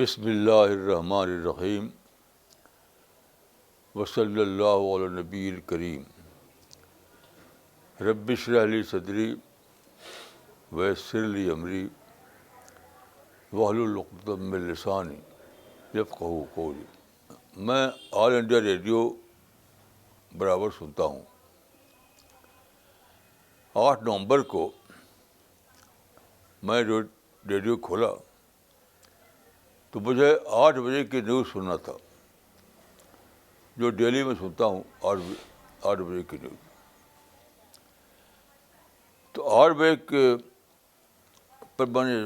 بسم اللہ الرحمن الرحیم وصلی اللہ علی نبی الکریم رب اشرح لی صدری ویسر لی امری واحلل عقدۃ من لسانی یفقہوا قولی۔ میں آل انڈیا ریڈیو برابر سنتا ہوں۔ 8 نومبر کو میں ریڈیو کھولا تو مجھے 8 بجے کی نیوز سننا تھا، جو ڈیلی میں سنتا ہوں 8 بجے کی نیوز۔ تو 8 بجے پر میں نے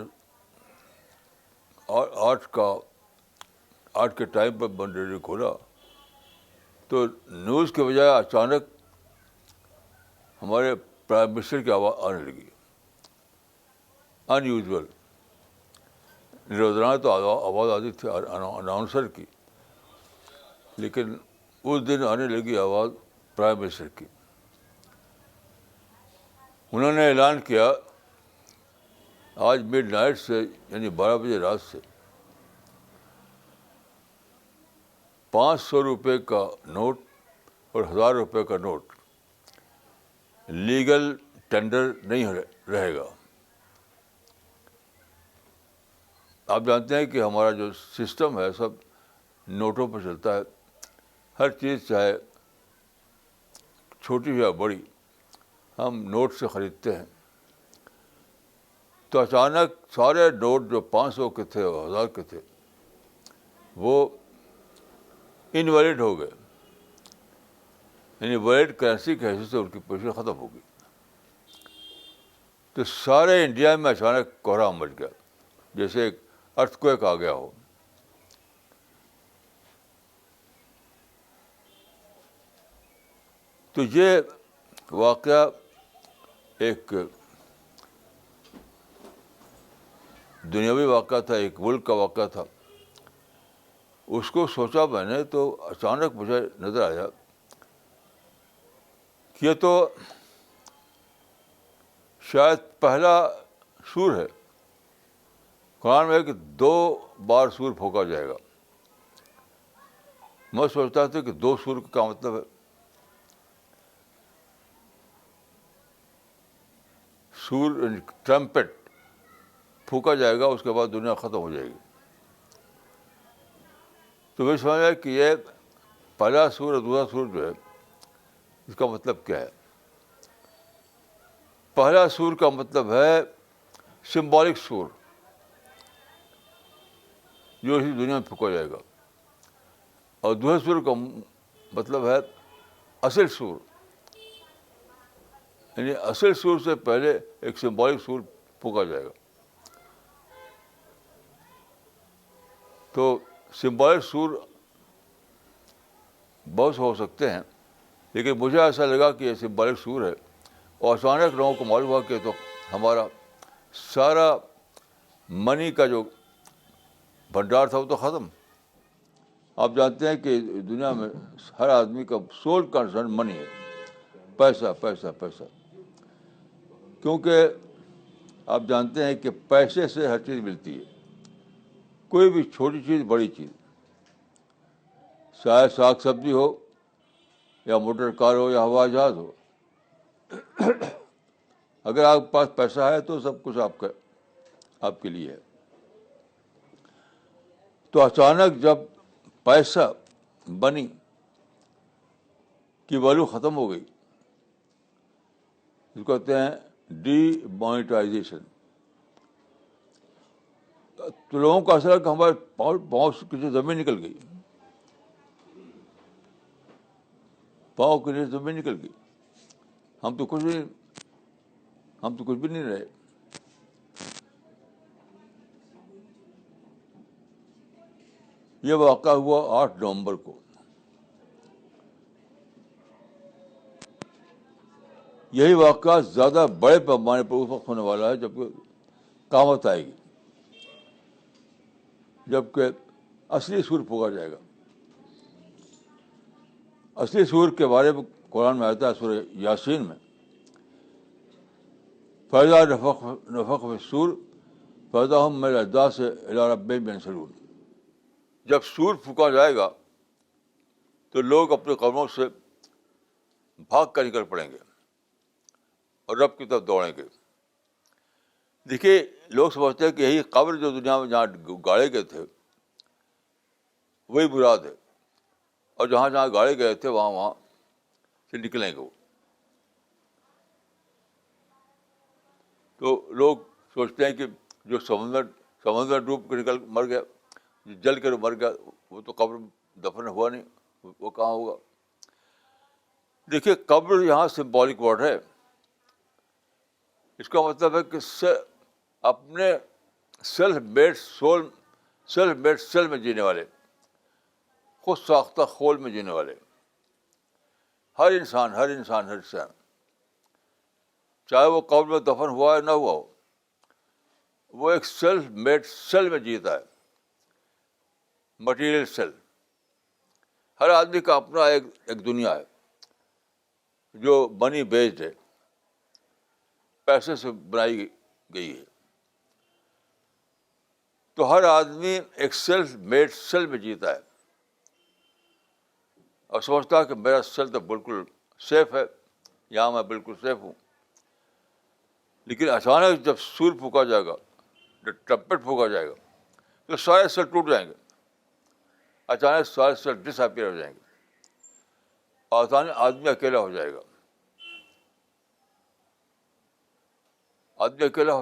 8 کے ٹائم پر میں نے ریڈیو کھولا تو نیوز کے بجائے اچانک ہمارے پرائم منسٹر کی آواز آنے لگی، ان یوزول۔ روزانہ تو آواز آتی تھی اناؤنسر کی، لیکن اس دن آنے لگی آواز پرائم منسٹر کی۔ انہوں نے اعلان کیا آج مڈ نائٹ سے، یعنی 12 بجے رات سے 500 روپے کا نوٹ اور 1000 روپے کا نوٹ لیگل ٹینڈر نہیں رہے گا۔ آپ جانتے ہیں کہ ہمارا جو سسٹم ہے سب نوٹوں پر چلتا ہے، ہر چیز چاہے چھوٹی ہو یا بڑی ہم نوٹ سے خریدتے ہیں۔ تو اچانک سارے نوٹ جو 500 کے تھے اور 1000 کے تھے وہ انویلڈ ہو گئے، یعنی ویلڈ کرنسی کی حیثیت سے ان کی پوزیشن ختم ہو گئی۔ تو سارے انڈیا میں اچانک کوہرام مچ گیا، جیسے ایک ارتھ کویک آ گیا ہو۔ تو یہ واقعہ ایک دنیاوی واقعہ تھا، ایک ملک کا واقعہ تھا۔ اس کو سوچا میں نے تو اچانک مجھے نظر آیا کہ یہ تو شاید پہلا سور ہے۔ قرآن میں ہے کہ 2 بار سور پھونکا جائے گا۔ میں سوچتا تھا کہ 2 سور کا کیا مطلب ہے؟ سور یعنی ٹرمپٹ پھونکا جائے گا، اس کے بعد دنیا ختم ہو جائے گی۔ تو میں سمجھ آیا کہ یہ پہلا سور اور دوسرا سور جو ہے اس کا مطلب کیا ہے۔ پہلا سور کا مطلب ہے سمبولک سور، جو اسی دنیا میں پھونکا جائے گا، اور دوسرے سور کا مطلب ہے اصل سور، یعنی اصل سور سے پہلے ایک سمبولک سور پھونکا جائے گا۔ تو سمبولک سور بہت ہو سکتے ہیں، لیکن مجھے ایسا لگا کہ یہ سمبولک سور ہے، اور اچانک لوگوں کو معلوم ہوا کہ تو ہمارا سارا منی کا جو بھنڈار تھا وہ تو ختم۔ آپ جانتے ہیں کہ دنیا میں ہر آدمی کا سول کنسرن منی ہے، پیسہ پیسہ پیسہ، کیونکہ آپ جانتے ہیں کہ پیسے سے ہر چیز ملتی ہے، کوئی بھی چھوٹی چیز بڑی چیز، چاہے ساگ سبزی ہو یا موٹر کار ہو یا ہوائی جہاز ہو، اگر آپ کے پاس پیسہ ہے تو سب کچھ آپ کے لیے ہے۔ تو اچانک جب پیسہ بنی کی ویلو ختم ہو گئی، اس کو کہتے ہیں ڈی مانیٹائزیشن، تو لوگوں کو ایسا لگا کہ ہمارے پاؤں سے کسی زمین نکل گئی، پاؤں کے نیچے زمین نکل گئی، ہم تو کچھ بھی نہیں رہے۔ یہ واقعہ ہوا 8 نومبر کو۔ یہی واقعہ زیادہ بڑے پیمانے پر اس وقت ہونے والا ہے جب قیامت آئے گی، جبکہ اصلی سور پھونکا جائے گا۔ اصلی سور کے بارے میں قرآن میں آتا ہے سورہ یاسین میں، فَإِذَا نَفَخَ فِي الصُّورِ فَإِذَا هُم مِّنَ الْأَجْدَاثِ إِلَىٰ رَبِّهِمْ يَنسِلُونَ۔ جب سور پھونکا جائے گا تو لوگ اپنے قبروں سے بھاگ کر نکل پڑیں گے اور رب کی طرف دوڑیں گے. دیکھیے لوگ سمجھتے ہیں کہ یہی قبر جو دنیا میں جہاں گاڑے گئے تھے وہی مراد ہے, اور جہاں جہاں گاڑے گئے تھے وہاں سے نکلیں گے وہ. تو لوگ سوچتے ہیں کہ جو سمندر ڈوب کے مر گیا, جو جل کر مر گیا, وہ تو قبر دفن ہوا نہیں, وہ کہاں ہوگا. دیکھیے قبر یہاں سمبولک ورڈ ہے. اس کا مطلب ہے کہ اپنے سیلف میڈ سیل میں جینے والے, خود ساختہ خول میں جینے والے ہر انسان, چاہے وہ قبر میں دفن ہوا ہے نہ ہوا ہو, وہ ایک سیلف میڈ سیل میں جیتا ہے, مٹیریل سیل. ہر آدمی کا اپنا ایک دنیا ہے جو منی بیسڈ ہے, پیسے سے بنائی گئی ہے. تو ہر آدمی ایک سیلف میڈ سیل میں جیتا ہے اور سمجھتا ہے کہ میرا سیل تو بالکل سیف ہے, یہاں میں بالکل سیف ہوں. لیکن اچانک جب سور پھونکا جائے گا, جب ٹرمپٹ پھونکا جائے گا, تو سارے سیل ٹوٹ جائیں گے. اچانک سارے سیل ڈس اپیئر ہو جائیں گے, آدمی اکیلا ہو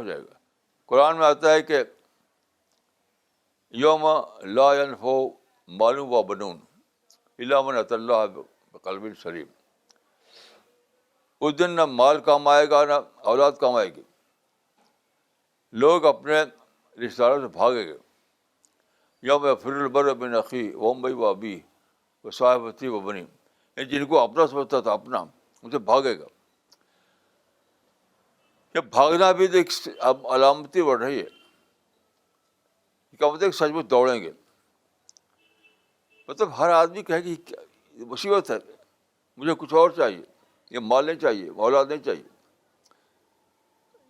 جائے گا. قرآن میں آتا ہے کہ یوم لا ینفع مال و بنون الا من اتى اللہ بقلب سلیم. اس دن نہ مال کام آئے گا نہ اولاد کام آئے گی. لوگ اپنے رشتہ داروں سے بھاگیں گے. یوم یفر المرء من اخیہ وامہ وابیہ وصاحبتہ وبنیہ. جن کو اپنا سمجھتا تھا اپنا, ان سے بھاگے گا. یہ بھاگنا بھی ایک علامتی ورڈ ہے. یہ کیا مطلب سچ مچ دوڑیں گے, مطلب ہر آدمی کہے کہ مصیبت ہے, مجھے کچھ اور چاہیے, یہ مال نہیں چاہیے, اولاد نہیں چاہیے,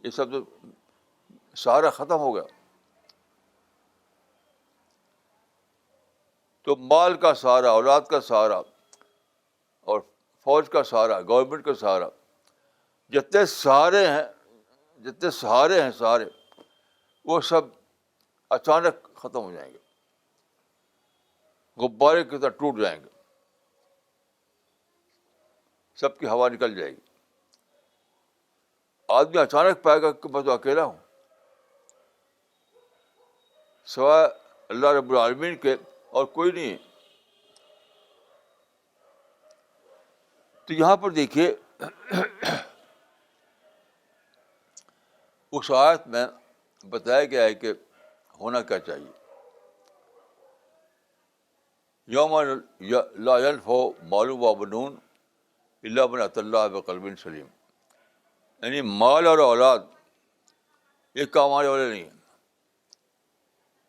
یہ سب تو سہارا ختم ہو گیا. تو مال کا سہارا, اولاد کا سہارا اور فوج کا سہارا, گورنمنٹ کا سہارا, جتنے سہارے ہیں وہ سب اچانک ختم ہو جائیں گے, غبارے کی طرح ٹوٹ جائیں گے, سب کی ہوا نکل جائے گی. آدمی اچانک پائے گا کہ میں تو اکیلا ہوں, سوائے اللہ رب العالمین کے اور کوئی نہیں ہے. تو یہاں پر دیکھیے اس آیت میں بتایا گیا ہے کہ ہونا کیا چاہیے. یوم لا ینفع مال و بنون الا من اتى اللہ بقلب سلیم. یعنی مال اور اولاد یہ کام آنے والے نہیں ہیں.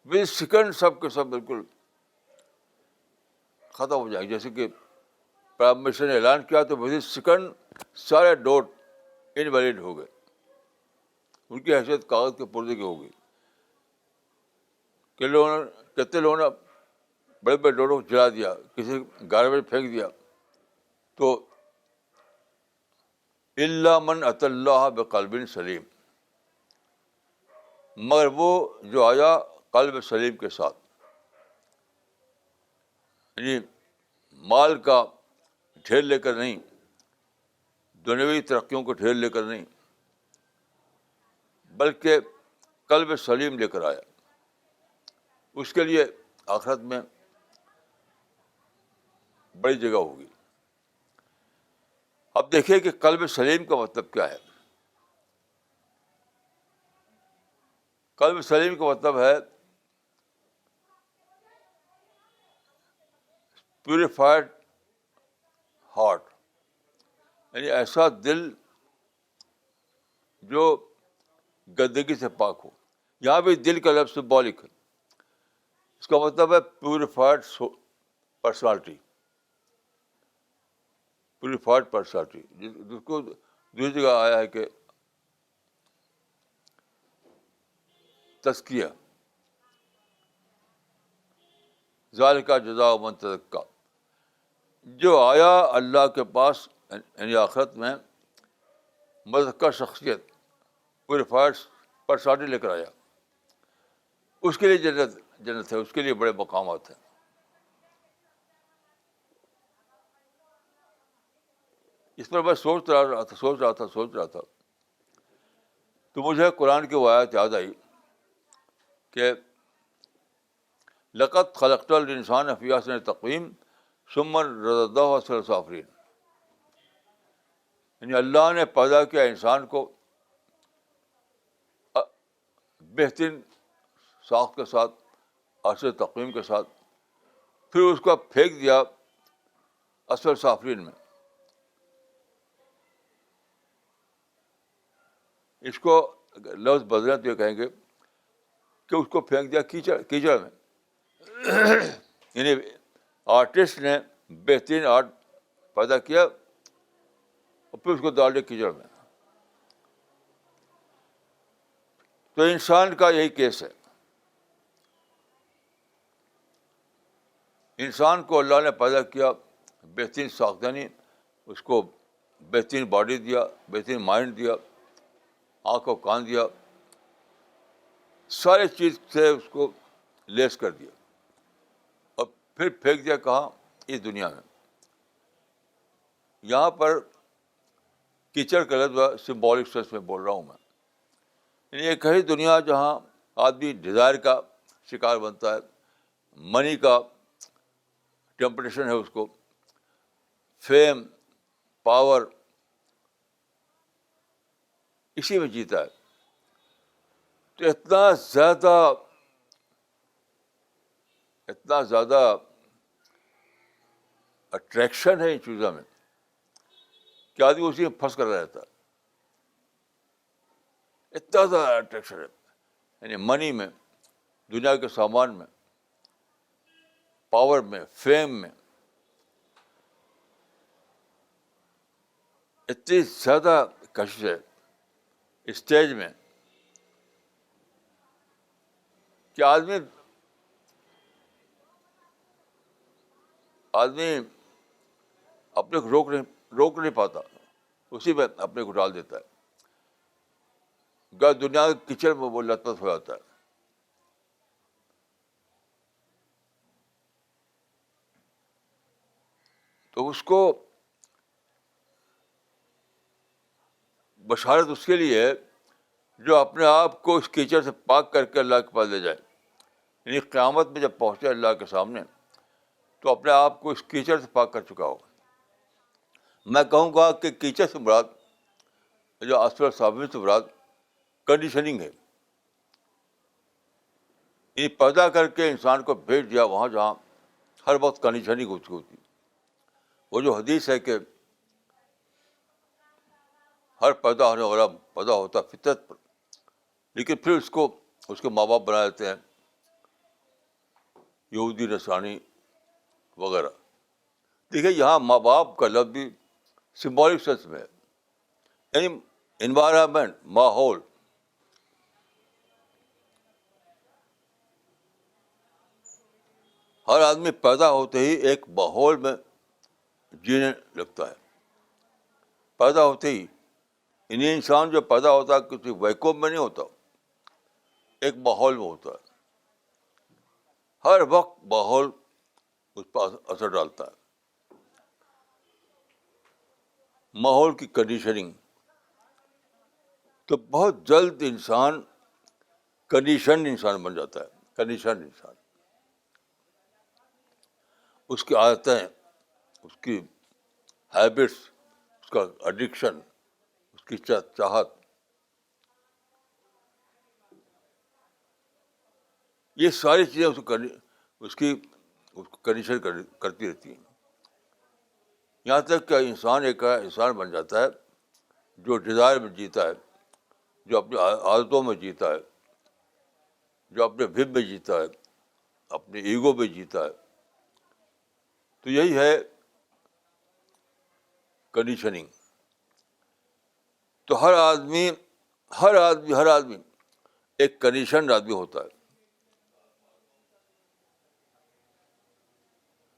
ود سیکنڈ سب کے سب بالکل ختم ہو جائے گا. جیسے کہ پرائم منسٹر نے اعلان کیا تو ود سیکنڈ سارے ڈوٹ انویلڈ ہو گئے, ان کی حیثیت کاغذ کے پردے کی ہو گئی. کتنے لوگوں نے بڑے بڑے ڈوٹوں کو جلا دیا, کسی گاربیج پھینک دیا. تو الا من اتى اللہ بقلب سلیم, مگر وہ جو آیا قلب سلیم کے ساتھ. یعنی مال کا ڈھیر لے کر نہیں, دنیوی ترقیوں کو ڈھیر لے کر نہیں, بلکہ قلب سلیم لے کر آیا. اس کے لیے آخرت میں بڑی جگہ ہوگی. اب دیکھیے کہ قلب سلیم کا مطلب کیا ہے. قلب سلیم کا مطلب ہے پیوریفائڈ ہارٹ, یعنی ایسا دل جو گندگی سے پاک ہو. یہاں بھی دل کا لفظ سمبولک ہے. اس کا مطلب ہے پیوریفائڈ پرسنالٹی, جس کو دوسری جگہ آیا ہے کہ تزکیہ, ذالک جزاء من تزکیٰ. جو آیا اللہ کے پاس یعنی آخرت میں مزکہ شخصیت, پیوریفائڈ پرسنالٹی لے کر آیا, اس کے لیے جنت ہے, اس کے لیے بڑے مقامات ہیں. اس پر میں سوچ رہا تھا تو مجھے قرآن کی وہ آیت یاد آئی کہ لقد خلقنا الانسان فی احسن تقویم ثم رددناہ اسفل سافلین. یعنی اللہ نے پیدا کیا انسان کو بہترین ساخت کے ساتھ, احسن تقویم کے ساتھ, پھر اس کو پھینک دیا اسفل سافلین میں. اس کو لفظ بدلیں تو یہ کہیں گے کہ اس کو پھینک دیا کیچڑ میں. یعنی آرٹسٹ نے بہترین آرٹ پیدا کیا اور پھر اس کو ڈال دیا کیچڑ میں. تو انسان کا یہی کیس ہے. انسان کو اللہ نے پیدا کیا, بہترین ساختانی, اس کو بہترین باڈی دیا, بہترین مائنڈ دیا, آنکھ کو کان دیا, سارے چیز سے اس کو لیس کر دیا, اور پھر پھینک دیا کہاں؟ اس دنیا میں. یہاں پر کیچڑ کا لفظ سمبولک سینس میں بول رہا ہوں میں. یعنی ایک ہے دنیا جہاں آدمی ڈیزائر کا شکار بنتا ہے, منی کا ٹیمپٹیشن ہے اس کو, فیم, پاور, اسی میں جیتا ہے. تو اتنا زیادہ اٹریکشن ہے ان چیزوں میں کہ آدمی اسی میں پھنس کر رہتا ہے. اتنا زیادہ اٹریکشن ہے, یعنی منی میں, دنیا کے سامان میں, پاور میں, فیم میں, اتنی زیادہ کشش ہے اسٹیج میں کہ آدمی اپنے کو روک نہیں پاتا, اسی میں اپنے کو ڈال دیتا ہے. دنیا کے کچڑ میں وہ لت پت ہو جاتا ہے. تو اس کو بشارت اس کے لیے ہے جو اپنے آپ کو اس کیچڑ سے پاک کر کے اللہ کے پاس لے جائے. یعنی قیامت میں جب پہنچے اللہ کے سامنے تو اپنے آپ کو اس کیچڑ سے پاک کر چکا ہو. میں کہوں گا کہ کیچڑ سے مراد, جو اسفل سافلین سے مراد کنڈیشننگ ہے. یعنی پیدا کر کے انسان کو بھیج دیا وہاں جہاں ہر وقت کنڈیشننگ ہوتی. وہ جو حدیث ہے کہ ہر پیدا ہونے والا پیدا ہوتا فطرت پر, لیکن پھر اس کے ماں باپ بنا دیتے ہیں یہودی, نصرانی وغیرہ. دیکھیے یہاں ماں باپ کا لفظ بھی سمبولک سینس میں ہے, یعنی انوائرمنٹ, ماحول. ہر آدمی پیدا ہوتے ہی ایک ماحول میں جینے لگتا ہے. پیدا ہوتے ہی انہیں انسان جو پیدا ہوتا ہے کسی ویکوم میں نہیں ہوتا, ایک ماحول میں ہوتا ہے. ہر وقت ماحول اس پر اثر ڈالتا ہے. ماحول کی کنڈیشننگ. تو بہت جلد انسان کنڈیشن انسان بن جاتا ہے. کنڈیشن انسان, اس کی عادتیں, اس کی ہیبٹس, اس کا ایڈکشن, اس کی چاہت, یہ ساری چیزیں اس کی کنڈیشن کرتی رہتی ہیں. یہاں تک کہ انسان ایک انسان بن جاتا ہے جو ڈیزائر میں جیتا ہے, جو اپنی عادتوں میں جیتا ہے, جو اپنے بھم میں جیتا ہے, اپنے ایگو میں جیتا ہے. تو یہی ہے کنڈیشننگ. تو ہر آدمی ایک کنڈیشن آدمی ہوتا ہے.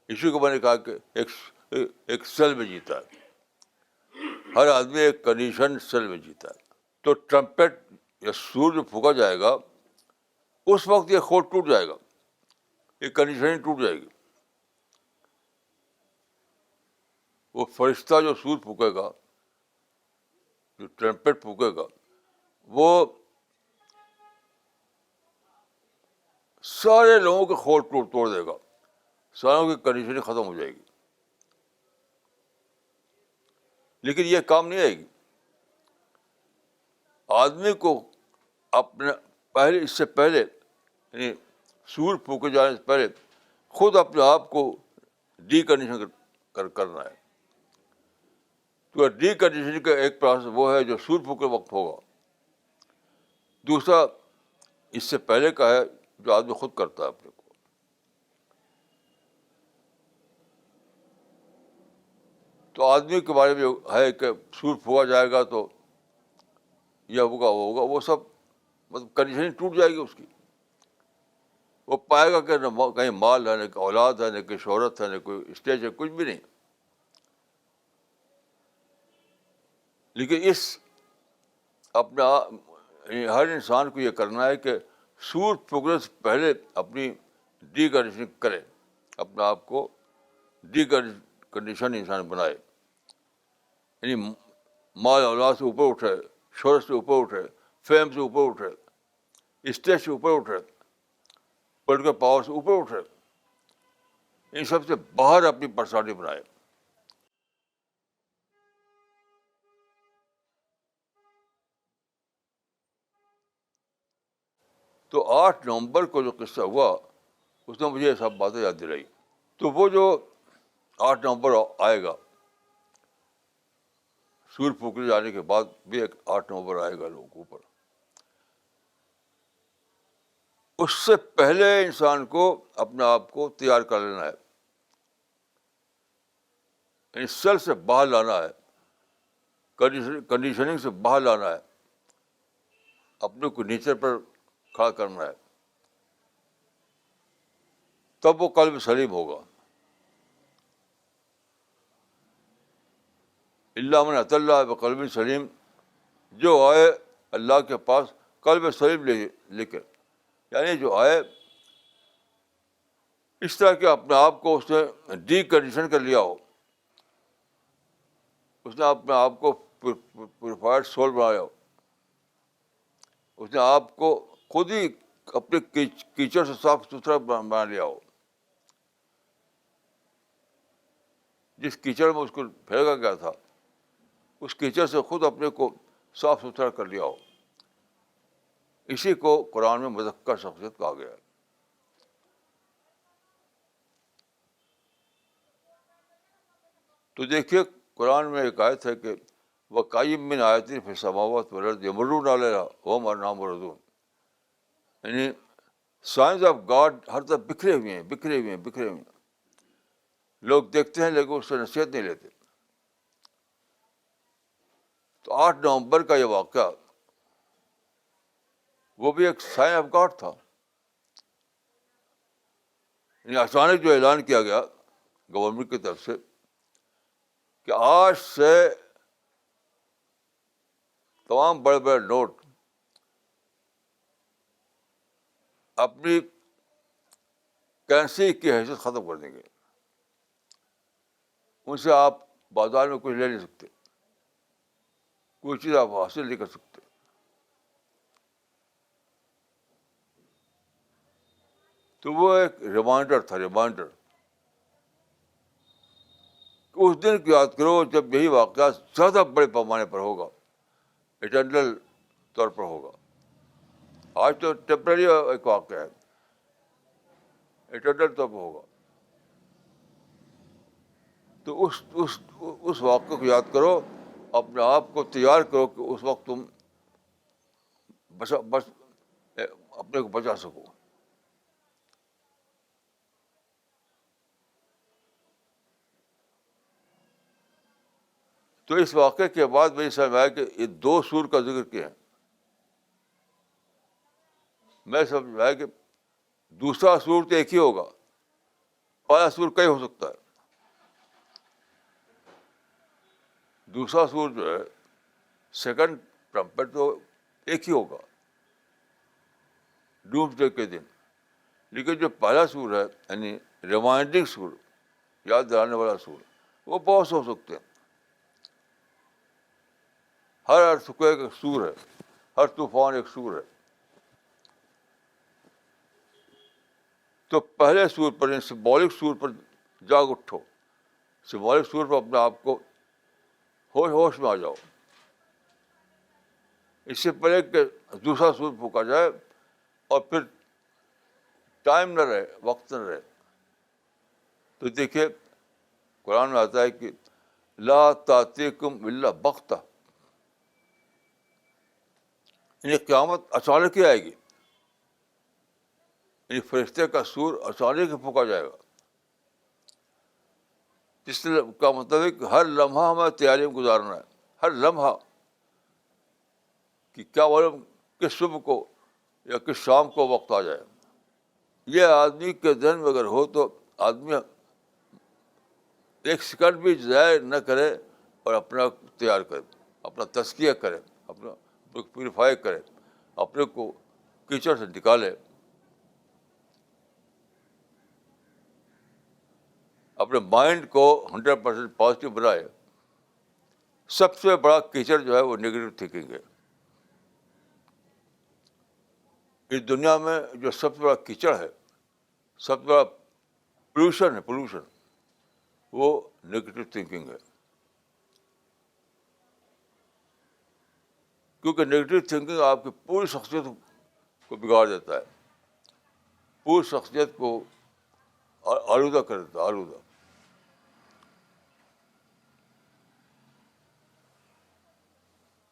اسی کو میں نے کہا کہ ایک سیل میں جیتا ہے، ہر آدمی ایک کنڈیشن سیل میں جیتا ہے. تو ٹرمپٹ یا سور جو پھونکا جائے گا اس وقت یہ خود ٹوٹ جائے گا، یہ کنڈیشن ٹوٹ جائے گی. وہ فرشتہ جو سور پھونکے گا، جو ٹرمپٹ پھونکے گا، وہ سارے لوگوں کے خول توڑ دے گا، ساروں کی کنڈیشن ختم ہو جائے گی. لیکن یہ کام نہیں آئے گی. آدمی کو اپنے اس سے پہلے یعنی سور پھونکے جانے سے پہلے خود اپنے آپ کو ڈی کنڈیشن کرنا ہے. تو ڈی کنڈیشن کا ایک پروسیس وہ ہے جو سور پھونکے وقت ہوگا. دوسرا اس سے پہلے کا ہے جو آدمی خود کرتا ہے اپنے کو. تو آدمی کے بارے میں ہے کہ سور پھونکا جائے گا تو یہ ہوگا وہ ہوگا، وہ سب مطلب کنڈیشن ٹوٹ جائے گی اس کی. وہ پائے گا کہ نہ کہیں مال ہے، نہ کہ اولاد ہے، نہ کہ شہرت ہے، نہ کوئی اسٹیج ہے، کچھ بھی نہیں. لیکن ہر انسان کو یہ کرنا ہے کہ سور پھونکنے سے پہلے اپنی ڈی کنڈیشن کرے، اپنے آپ کو ڈی کنڈیشن انسان بنائے. یعنی مال اولاد سے اوپر اٹھے، شہرت سے اوپر اٹھے، فیم سے اوپر اٹھے، اسٹیج سے اوپر اٹھے، پولیٹیکل پاور سے اوپر اٹھے، ان سب سے باہر اپنی پرسنالٹی بنائے. تو 8 نومبر کو جو قصہ ہوا اس نے مجھے یہ سب باتیں یاد دلائی. تو وہ جو 8 نومبر آئے گا، سور پھونکے جانے کے بعد بھی ایک 8 نومبر آئے گا لوگوں کے اوپر. اس سے پہلے انسان کو اپنے آپ کو تیار کر لینا ہے، یعنی سیل سے باہر لانا ہے، کنڈیشننگ سے باہر لانا ہے، اپنے کو نیچر پر کھڑا کرنا ہے. تب وہ قلب سلیم ہوگا. اللہ من اتى اللہ بقلب سلیم، جو آئے اللہ کے پاس قلب سلیم لے کر، یعنی جو آئے اس طرح کہ اپنے آپ کو اس نے ڈی کنڈیشن کر لیا ہو، اس نے اپنے آپ کو پیوریفائڈ سول بنایا ہو، اس نے آپ کو خود ہی اپنے کیچڑ سے صاف ستھرا بنا لیا ہو. جس کیچڑ میں اس کو پھینکا گیا تھا اس کیچڑ سے خود اپنے کو صاف ستھرا کر لیا ہو. اسی کو قرآن میں مزکہ شخصیت کہا گیا ہے. تو دیکھیے قرآن میں ایک آیت ہے کہ وَقَيِّم مِّنْ آیَاتٍ فِي السَّمَاوَاتِ وَالْأَرْضِ يَمُرُّونَ عَلَيْهَا وَهُمْ عَنْهَا مُعْرِضُونَ. یعنی سائنس آف گاڈ ہر طرف بکھرے ہوئے ہیں. لوگ دیکھتے ہیں لیکن اس سے نصیحت نہیں لیتے. تو 8 نومبر کا یہ واقعہ وہ بھی ایک سائن آف گاڈ تھا. یعنی اچانک جو اعلان کیا گیا گورنمنٹ کی طرف سے کہ آج سے تمام بڑے بڑے نوٹ اپنی کرنسی کی حیثیت ختم کر دیں گے. ان سے آپ بازار میں کچھ لے نہیں سکتے، کوئی چیز آپ حاصل نہیں کر سکتے. تو وہ ایک ریمائنڈر تھا، اس دن کو یاد کرو جب یہی واقعہ زیادہ بڑے پیمانے پر ہوگا، اٹرنل طور پر ہوگا. آج تو ٹیمپرری ایک واقعہ ہے، اٹرنل طور پر ہوگا. تو اس واقعے کو یاد کرو، اپنے آپ کو تیار کرو کہ اس وقت تم بس اپنے کو بچا سکو. تو اس واقعے کے بعد مجھے سمجھ آیا کہ یہ 2 سور کا ذکر کیا ہے. میں سمجھ آیا کہ دوسرا سور تو ایک ہی ہوگا، پہلا سور کئی ہو سکتا ہے. دوسرا سور جو ہے سیکنڈ ٹرمپٹ تو ایک ہی ہوگا ڈوم ڈے کے دن. لیکن جو پہلا سور ہے یعنی ریمائنڈنگ سور, یاد دلانے والا سور, وہ بہت سے ہو سکتے ہیں. ہر ارتھکویک ایک سور ہے, ہر طوفان ایک سور ہے. تو پہلے سور پر, سمبولک سور پر جاگ اٹھو, سمبولک سور پر اپنے آپ کو ہوش میں آ جاؤ. اس سے پہلے کہ دوسرا سور پھونکا جائے اور پھر ٹائم نہ رہے, وقت نہ رہے. تو دیکھیے قرآن میں آتا ہے کہ لا تاتیکم الا بغتہ, یعنی قیامت اچانک ہی آئے گی. یعنی فرشتے کا سور اچانک ہی پھونکا جائے گا. اس کا مطلب ہے کہ ہر لمحہ ہمیں تیاری میں گزارنا ہے, ہر لمحہ, کہ کیا معلوم کس صبح کو یا کس شام کو وقت آ جائے. یہ آدمی کے ذہن میں اگر ہو تو آدمی ایک سیکنڈ بھی ضائع نہ کرے اور اپنا تیار کرے, اپنا تزکیہ کرے, اپنا پیوریفائی کرے, اپنے کو کیچڑ سے نکالے, اپنے مائنڈ کو 100% پازیٹیو بنائے. سب سے بڑا کیچڑ جو ہے وہ نیگیٹو تھنکنگ ہے. اس دنیا میں جو سب سے بڑا کیچڑ ہے, سب سے بڑا پولوشن ہے, پولوشن, وہ نیگیٹو تھنکنگ ہے. کیونکہ نیگیٹو تھنکنگ آپ کی پوری شخصیت کو بگاڑ دیتا ہے, پوری شخصیت کو آلودہ کر دیتا ہے, آلودہ.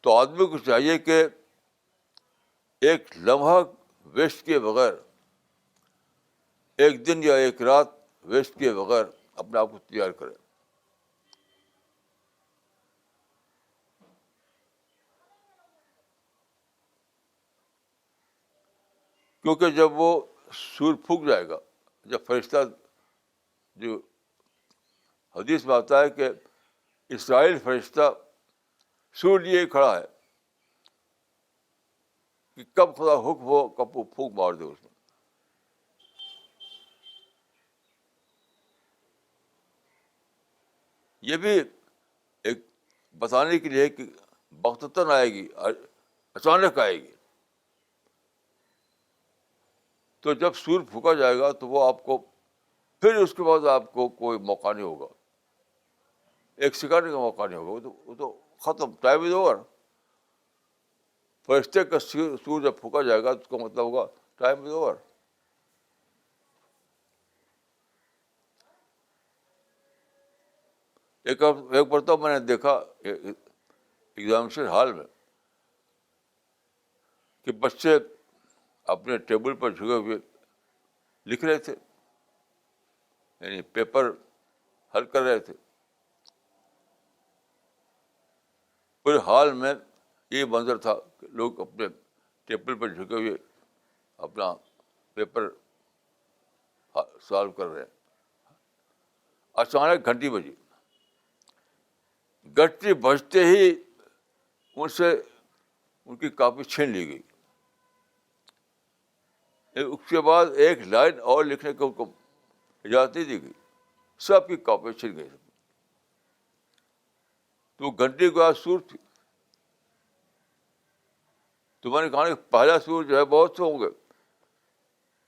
تو آدمی کو چاہیے کہ ایک لمحہ ویسٹ کیے بغیر, ایک دن یا ایک رات ویسٹ کیے بغیر اپنے آپ کو تیار کرے. کیونکہ جب وہ سور پھونک جائے گا, جب فرشتہ, جو حدیث میں آتا ہے کہ اسرائیل فرشتہ سور لیے ہی کھڑا ہے کہ کب خدا حکم ہو کب وہ پھونک مار دے اس میں. یہ بھی ایک بتانے کے لیے کہ بغتتاً آئے گی, اچانک آئے گی. تو جب سور پھونکا جائے گا تو وہ آپ کو, پھر اس کے بعد آپ کو کوئی موقع نہیں ہوگا, ایک سیکنڈ کا موقع نہیں ہوگا, وہ تو ختم, ٹائم از اوور. فرشتے کا سور جب پھونکا جائے گا تو اس کا مطلب ہوگا ٹائم از اوور. ایک مرتبہ میں نے دیکھا ایگزامینیشن ہال میں کہ بچے اپنے ٹیبل پر جھکے ہوئے لکھ رہے تھے, یعنی پیپر حل کر رہے تھے. پورے ہال میں یہ منظر تھا کہ لوگ اپنے ٹیبل پر جھکے ہوئے اپنا پیپر سالو کر رہے ہیں. اچانک گھنٹی بجی, گھنٹی بجتے ہی ان سے ان کی کاپی چھین لی گئی. اس کے بعد ایک لائن اور لکھنے کو ان کو اجازت نہیں دی گئی, سب کی کاپی چھن گئی. تو گھنٹی کو آج سور تھی. تو میں نے کہا کہ پہلا سور جو ہے بہت سے ہوں گے.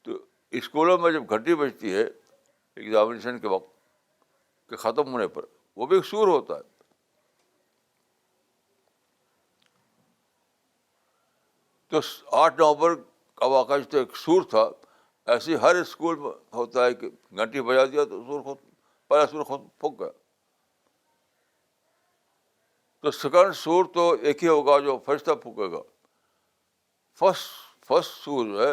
تو اسکولوں میں جب گھنٹی بجتی ہے ایگزامینیشن کے وقت کے ختم ہونے پر, وہ بھی ایک سور ہوتا ہے. تو 8 نومبر کا واقعہ جو ایک سور تھا, ایسے ہر اسکول میں ہوتا ہے کہ گھنٹی بجا دیا تو سور پہلا سور خود پھونک گیا. تو سیکنڈ سور تو ایک ہی ہوگا جو فرشتہ پھونکے گا. فرسٹ سور جو ہے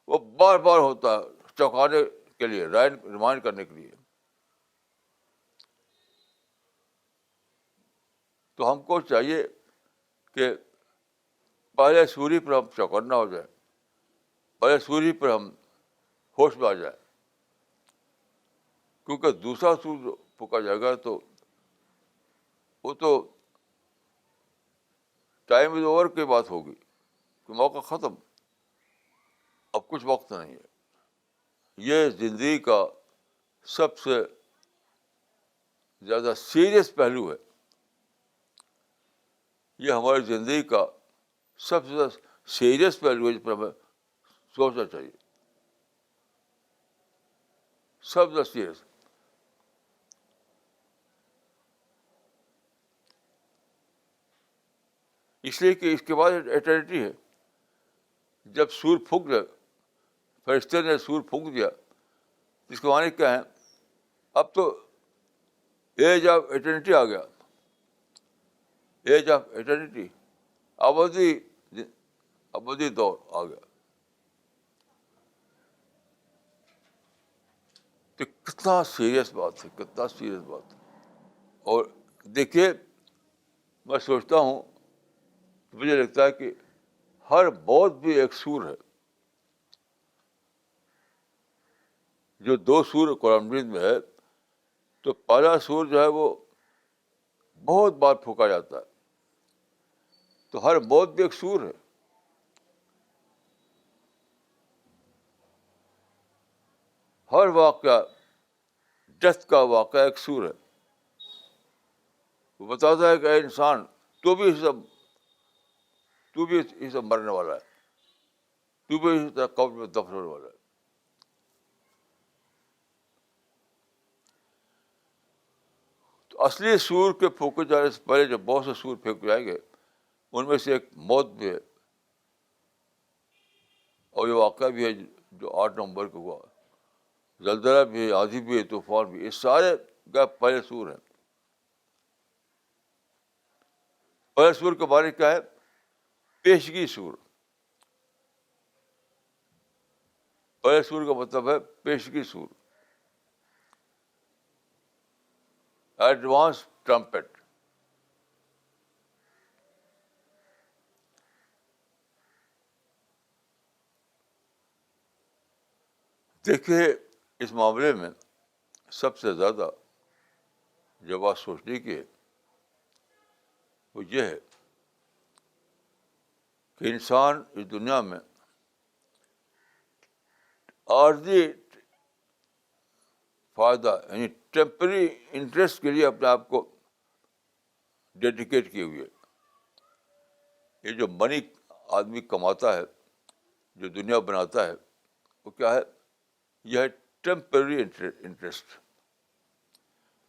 وہ بار بار ہوتا ہے, چوکانے کے لیے, ریمائنڈ کرنے کے لیے. تو ہم کو چاہیے کہ پہلے سوری پر ہم چوکنا ہو جائے, پہلے سوری پر ہم ہوش میں آ جائے. کیونکہ دوسرا سور جو پھونکا جائے گا تو وہ تو ٹائم از اوور کی بات ہوگی کہ موقع ختم، اب کچھ وقت نہیں ہے. یہ زندگی کا سب سے زیادہ سیریس پہلو ہے. یہ ہماری زندگی کا سب سے زیادہ سیریس پہلو ہے جس پر ہمیں سوچنا چاہیے. سب سے زیادہ سیریس. اس لیے کہ اس کے بعد ایٹرنیٹی ہے. جب سور پھونک جائے، فرشتے نے سور پھونک دیا، اس کے معنی کیا ہے؟ اب تو ایج آف ایٹرنیٹی آ گیا. ایج آف ایٹرنیٹی، ابدی دور آ گیا. تو کتنا سیریس بات ہے، کتنا سیریس بات ہے. اور دیکھیے، میں سوچتا ہوں، مجھے لگتا ہے کہ ہر موت بھی ایک سور ہے. جو دو سور قرآن مجید میں ہے، تو پہلا سور جو ہے وہ بہت بار پھونکا جاتا ہے. تو ہر موت بھی ایک سور ہے. ہر واقعہ، ڈیتھ کا واقعہ ایک سور ہے. وہ بتاتا ہے کہ اے انسان، تو بھی یہ سب مرنے والا ہے، تو بھی اسی طرح قبر میں دفن ہونے والا ہے. تو اصلی سور کے پھونکے جانے سے پہلے جو بہت سے سور پھینک جائیں گے، ان میں سے ایک موت بھی ہے. اور یہ واقعہ بھی ہے جو 8 نومبر کو ہوا. زلزلہ بھی ہے، آندھی بھی ہے، طوفان بھی. یہ سارے کا پہلے سور ہیں. پہلے سور کے بارے کیا ہے؟ پیشگی سور. پہلے سور کا مطلب ہے پیشگی سور، ایڈوانس ٹرمپٹ. دیکھیے، اس معاملے میں سب سے زیادہ جو بات سوچنے کی ہے وہ یہ ہے کہ انسان اس دنیا میں عارضی فائدہ یعنی ٹیمپری انٹرسٹ کے لیے اپنے آپ کو ڈیڈیکیٹ کیے ہوئے. یہ جو منی آدمی کماتا ہے، جو دنیا بناتا ہے، وہ کیا ہے؟ یہ ہے ٹیمپرری انٹرسٹ.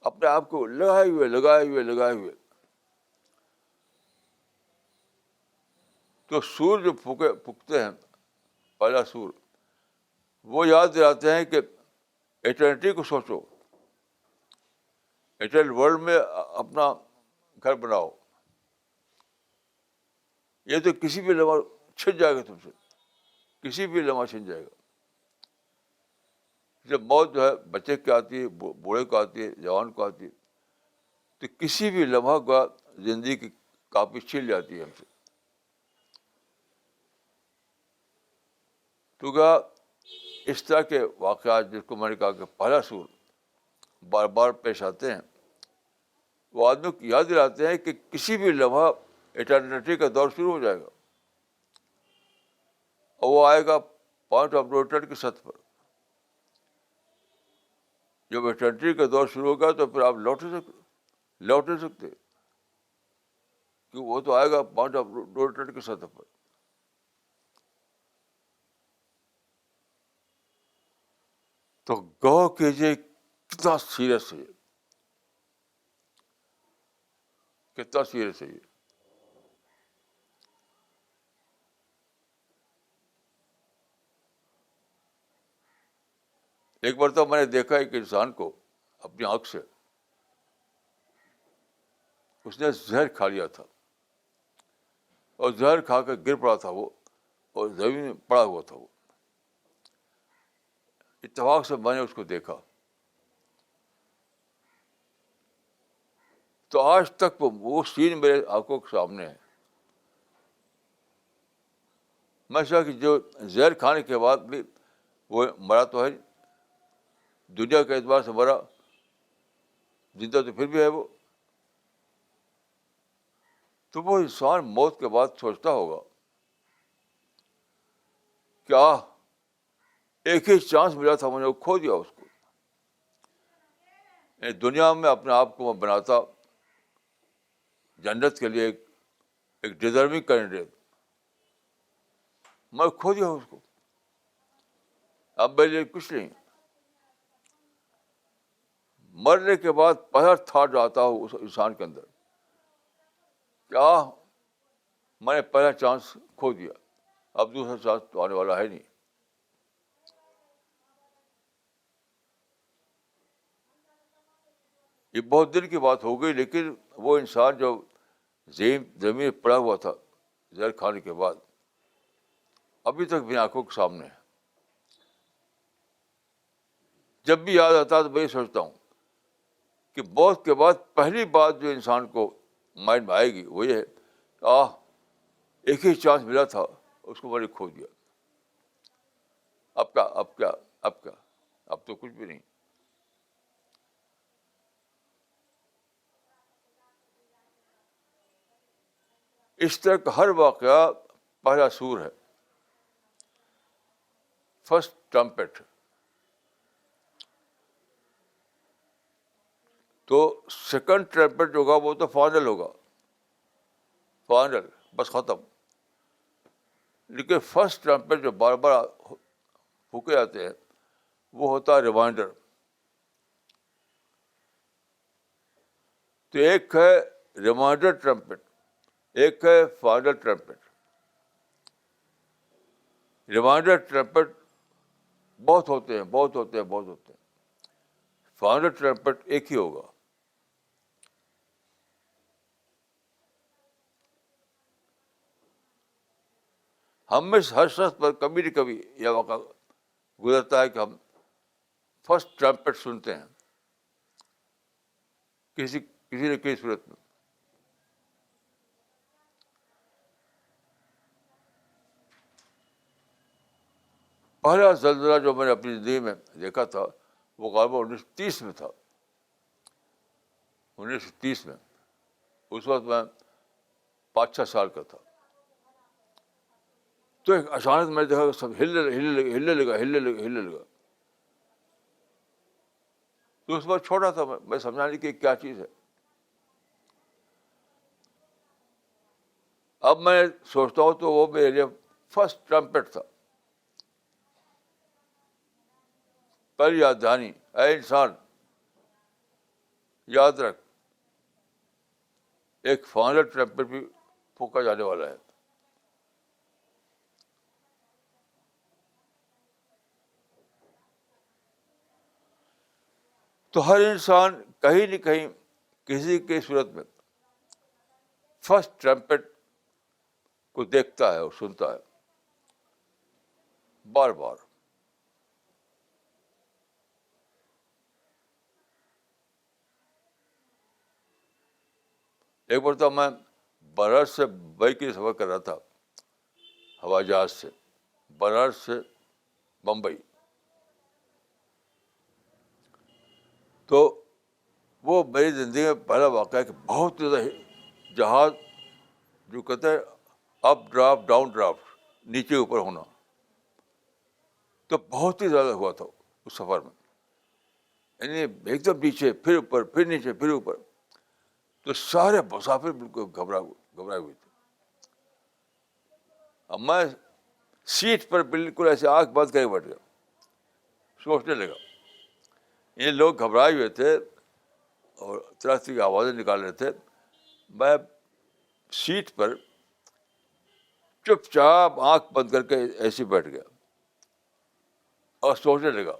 اپنے آپ کو لگائے ہوئے. تو سور جو پھونکتے ہیں، پہلا سور، وہ یاد دلاتے ہیں کہ ایٹرنیٹی کو سوچو، ایٹرنل ورلڈ میں اپنا گھر بناؤ. یہ تو کسی بھی لمحہ چھن جائے گا تم سے، کسی بھی لمحہ چھن جائے گا. جب موت جو ہے بچے کی آتی ہے، بوڑھے کو آتی ہے، جوان کو آتی ہے، تو کسی بھی لمحہ کا زندگی کی کاپی چھین جاتی ہے ہم سے. تو کیا اس طرح کے واقعات، جس کو میں نے کہا کہ پہلا سور بار بار پیش آتے ہیں، وہ آدمی کو یاد دلاتے ہیں کہ کسی بھی لمحہ ایٹرنیٹی کا دور شروع ہو جائے گا، اور وہ آئے گا پوائنٹ آف نو ریٹرن کی سطح پر. جب ایٹرنیٹی کا دور شروع ہوگا تو پھر آپ لوٹ نہیں سکتے، کہ وہ تو آئے گا پوائنٹ آف نو ریٹرن کی سطح پر. تو غور کیجیے کتنا سیریس ہے، کتنا سیریس ہے یہ. ایک مرتبہ میں نے دیکھا ایک انسان کو اپنی آنکھ سے، اس نے زہر کھا لیا تھا، اور زہر کھا کے گر پڑا تھا وہ، اور زمین میں پڑا ہوا تھا وہ. اتفاق سے میں نے اس کو دیکھا. تو آج تک وہ سین میرے آنکھوں کے سامنے ہے. میں سوچا کہ جو زہر کھانے کے بعد بھی وہ مرا تو ہے، دنیا کے اعتبار سے مرا، زندہ تو پھر بھی ہے وہ. تو وہ انسان موت کے بعد سوچتا ہوگا کیا ایک ہی چانس ملا تھا، میں نے وہ کھو دیا اس کو. دنیا میں اپنے آپ کو میں بناتا جنت کے لیے ایک ڈیزرونگ کینڈیڈیٹ، میں کھو دیا اس کو. اب میرے لیے کچھ نہیں. مرنے کے بعد پہلا تھاٹ آتا ہو اس انسان کے اندر، کیا میں نے پہلا چانس کھو دیا، اب دوسرا چانس تو آنے والا ہے نہیں. یہ بہت دن کی بات ہو گئی، لیکن وہ انسان جو زمین میں پڑا ہوا تھا زہر کھانے کے بعد، ابھی تک میری آنکھوں کے سامنے ہے. جب بھی یاد آتا ہے تو میں یہ سوچتا ہوں کہ موت کے بعد پہلی بات جو انسان کو مائنڈ میں آئے گی وہ یہ ہے، ایک ہی چانس ملا تھا، اس کو میں نے کھو دیا. اب کیا، اب کیا، اب کیا، اب تو کچھ بھی نہیں. اس طرح کا ہر واقعہ پہلا سور ہے، فرسٹ ٹرمپٹ. تو سیکنڈ ٹرمپٹ جو ہوگا وہ تو فائنل ہوگا، فائنل، بس ختم. لیکن فرسٹ ٹرمپٹ جو بار بار پھونکے جاتے ہیں وہ ہوتا ہے ریمائنڈر. تو ایک ہے ریمائنڈر ٹرمپٹ، ایک ہے فائنل ٹرمپٹ. ریمائنڈر ٹرمپٹ بہت ہوتے ہیں، بہت ہوتے ہیں، بہت ہوتے ہیں. فائنل ٹرمپٹ ایک ہی ہوگا. ہم میں سے ہر شخص پر کبھی نہ کبھی یہ واقعہ گزرتا ہے کہ ہم فرسٹ ٹرمپٹ سنتے ہیں کسی نہ کسی صورت میں. پہلا زلزلہ جو میں نے اپنی زندگی میں دیکھا تھا وہ غالباً 1930 میں تھا. 1930 میں، اس وقت میں 5-6 سال کا تھا. تو ایک اچانک میں نے دیکھا کہ سب ہلنے لگا. تو اس وقت چھوٹا تھا، میں سمجھا نہیں کہ کیا چیز ہے. اب میں سوچتا ہوں تو وہ میرے لیے فرسٹ ٹرمپٹ تھا، پہلی یاد دہانی. اے انسان، یاد رکھ، ایک فائنل ٹرمپٹ بھی پھونکا جانے والا ہے. تو ہر انسان کہیں نہ کہیں کسی کی صورت میں فرسٹ ٹرمپٹ کو دیکھتا ہے اور سنتا ہے بار بار. ایک بار تو میں بنارس سے ممبئی کے لیے سفر کر رہا تھا ہوائی جہاز سے، بنارس سے بمبئی. تو وہ میری زندگی میں پہلا واقعہ ہے کہ بہت زیادہ جہاز جو کہتے ہیں اپ ڈرافٹ ڈاؤن ڈرافٹ، نیچے اوپر ہونا، تو بہت ہی زیادہ ہوا تھا اس سفر میں. یعنی ایک دم نیچے، پھر اوپر، پھر نیچے، پھر اوپر. تو سارے مسافر بالکل گھبرائے ہوئے تھے. اب میں سیٹ پر بالکل ایسے آنکھ بند کر کے بیٹھ گیا، سوچنے لگا. یہ لوگ گھبرائے ہوئے تھے اور طرح طرح کی آوازیں نکال رہے تھے. میں سیٹ پر چپ چاپ آنکھ بند کر کے ایسے بیٹھ گیا اور سوچنے لگا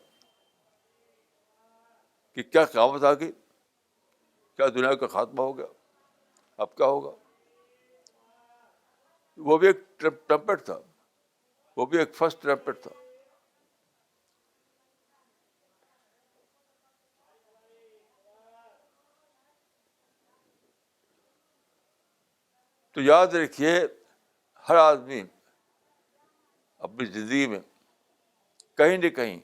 کہ کیا قیامت آ گئی، کیا دنیا کا خاتمہ ہو گیا، اب کیا ہوگا. وہ بھی ایک ٹرمپٹ تھا، وہ بھی ایک فرسٹ ٹرمپٹ تھا. تو یاد رکھیے، ہر آدمی اپنی زندگی میں کہیں نہ کہیں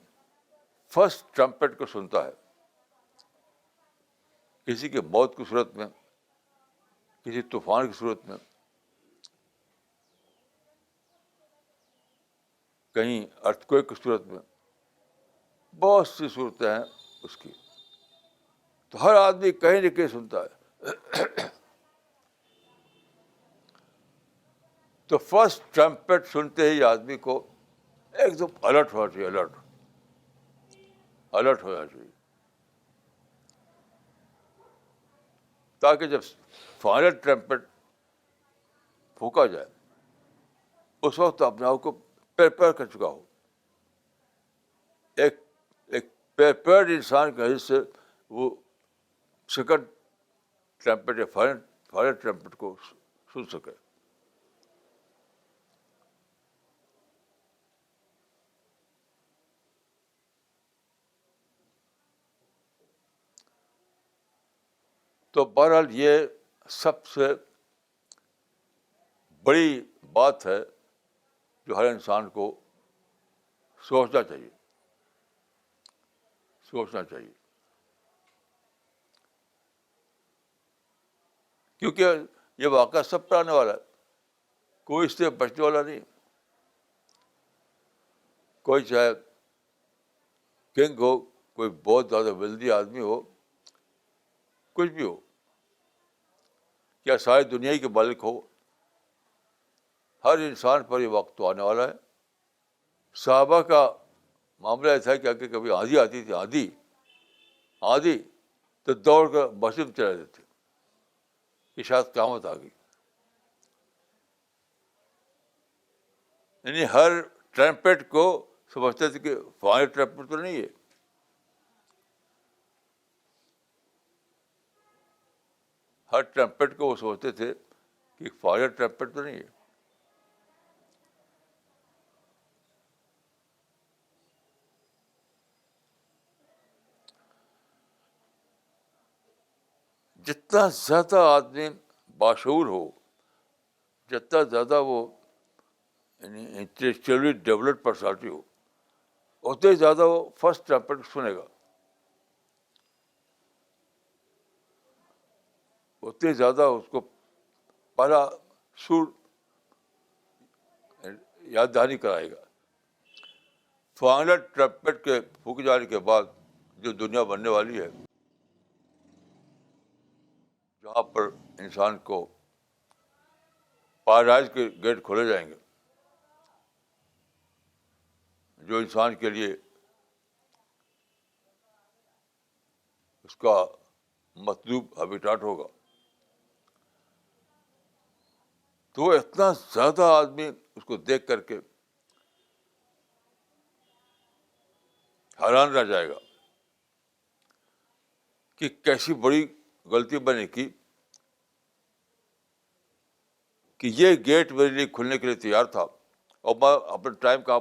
فرسٹ ٹرمپٹ کو سنتا ہے، کسی کی موت کی صورت میں، کسی طوفان کی صورت میں، کہیں ارتھکویک کی صورت میں، بہت سی صورتیں ہیں اس کی. تو ہر آدمی کہیں نہ کہیں سنتا ہے. تو فرسٹ ٹرمپٹ سنتے ہی آدمی کو ایک دم الرٹ ہونا چاہیے، الرٹ ہونا چاہیے، تاکہ جب فائنل ٹرمپٹ پھونکا جائے اس وقت اپنے آپ کو پریپیئر کر چکا ہو. ایک ایک پریپیئرڈ انسان کا حصے وہ سیکنڈ ٹرمپٹ یا فائنل ٹرمپٹ کو سن سکے. تو بہرحال یہ سب سے بڑی بات ہے جو ہر انسان کو سوچنا چاہیے، سوچنا چاہیے. کیونکہ یہ واقعہ سب پر آنے والا ہے، کوئی اس سے بچنے والا نہیں. کوئی چاہے کنگ ہو، کوئی بہت زیادہ ویلدی آدمی ہو، کچھ بھی ہو، یا ساری دنیا کے مالک ہو، ہر انسان پر یہ وقت تو آنے والا ہے. صحابہ کا معاملہ ایسا ہے کہ اگر کبھی آندھی آتی تھی، آندھی تو دوڑ کر مسجد میں چلے جاتے کہ شاید قیامت آ گئی. یعنی ہر ٹرمپٹ کو سمجھتے تھے کہ فائنل ٹرمپٹ تو نہیں ہے. ہر ٹرمپٹ کو وہ سمجھتے تھے کہ فائنل ٹرمپٹ تو نہیں ہے. جتنا زیادہ آدمی باشعور ہو، جتنا زیادہ وہ یعنی انٹلیکچولی ڈیولپ پرسنالٹی ہو، اتنے زیادہ وہ فرسٹ ٹرمپٹ سنے گا، اتنے زیادہ اس کو پہلا سر یاد دہانی کرائے گا. فائنل ٹرمپٹ کے پھونک جانے کے بعد جو دنیا بننے والی ہے، جہاں پر انسان کو پیراڈائز کے گیٹ کھولے جائیں گے، جو انسان کے لیے اس کا مطلوب ہیبیٹاٹ ہوگا، تو وہ اتنا زیادہ آدمی اس کو دیکھ کر کے حیران رہ جائے گا کہ کیسی بڑی غلطی میں نے کی کہ یہ گیٹ میرے لیے کھلنے کے لیے تیار تھا اور میں اپنے ٹائم کا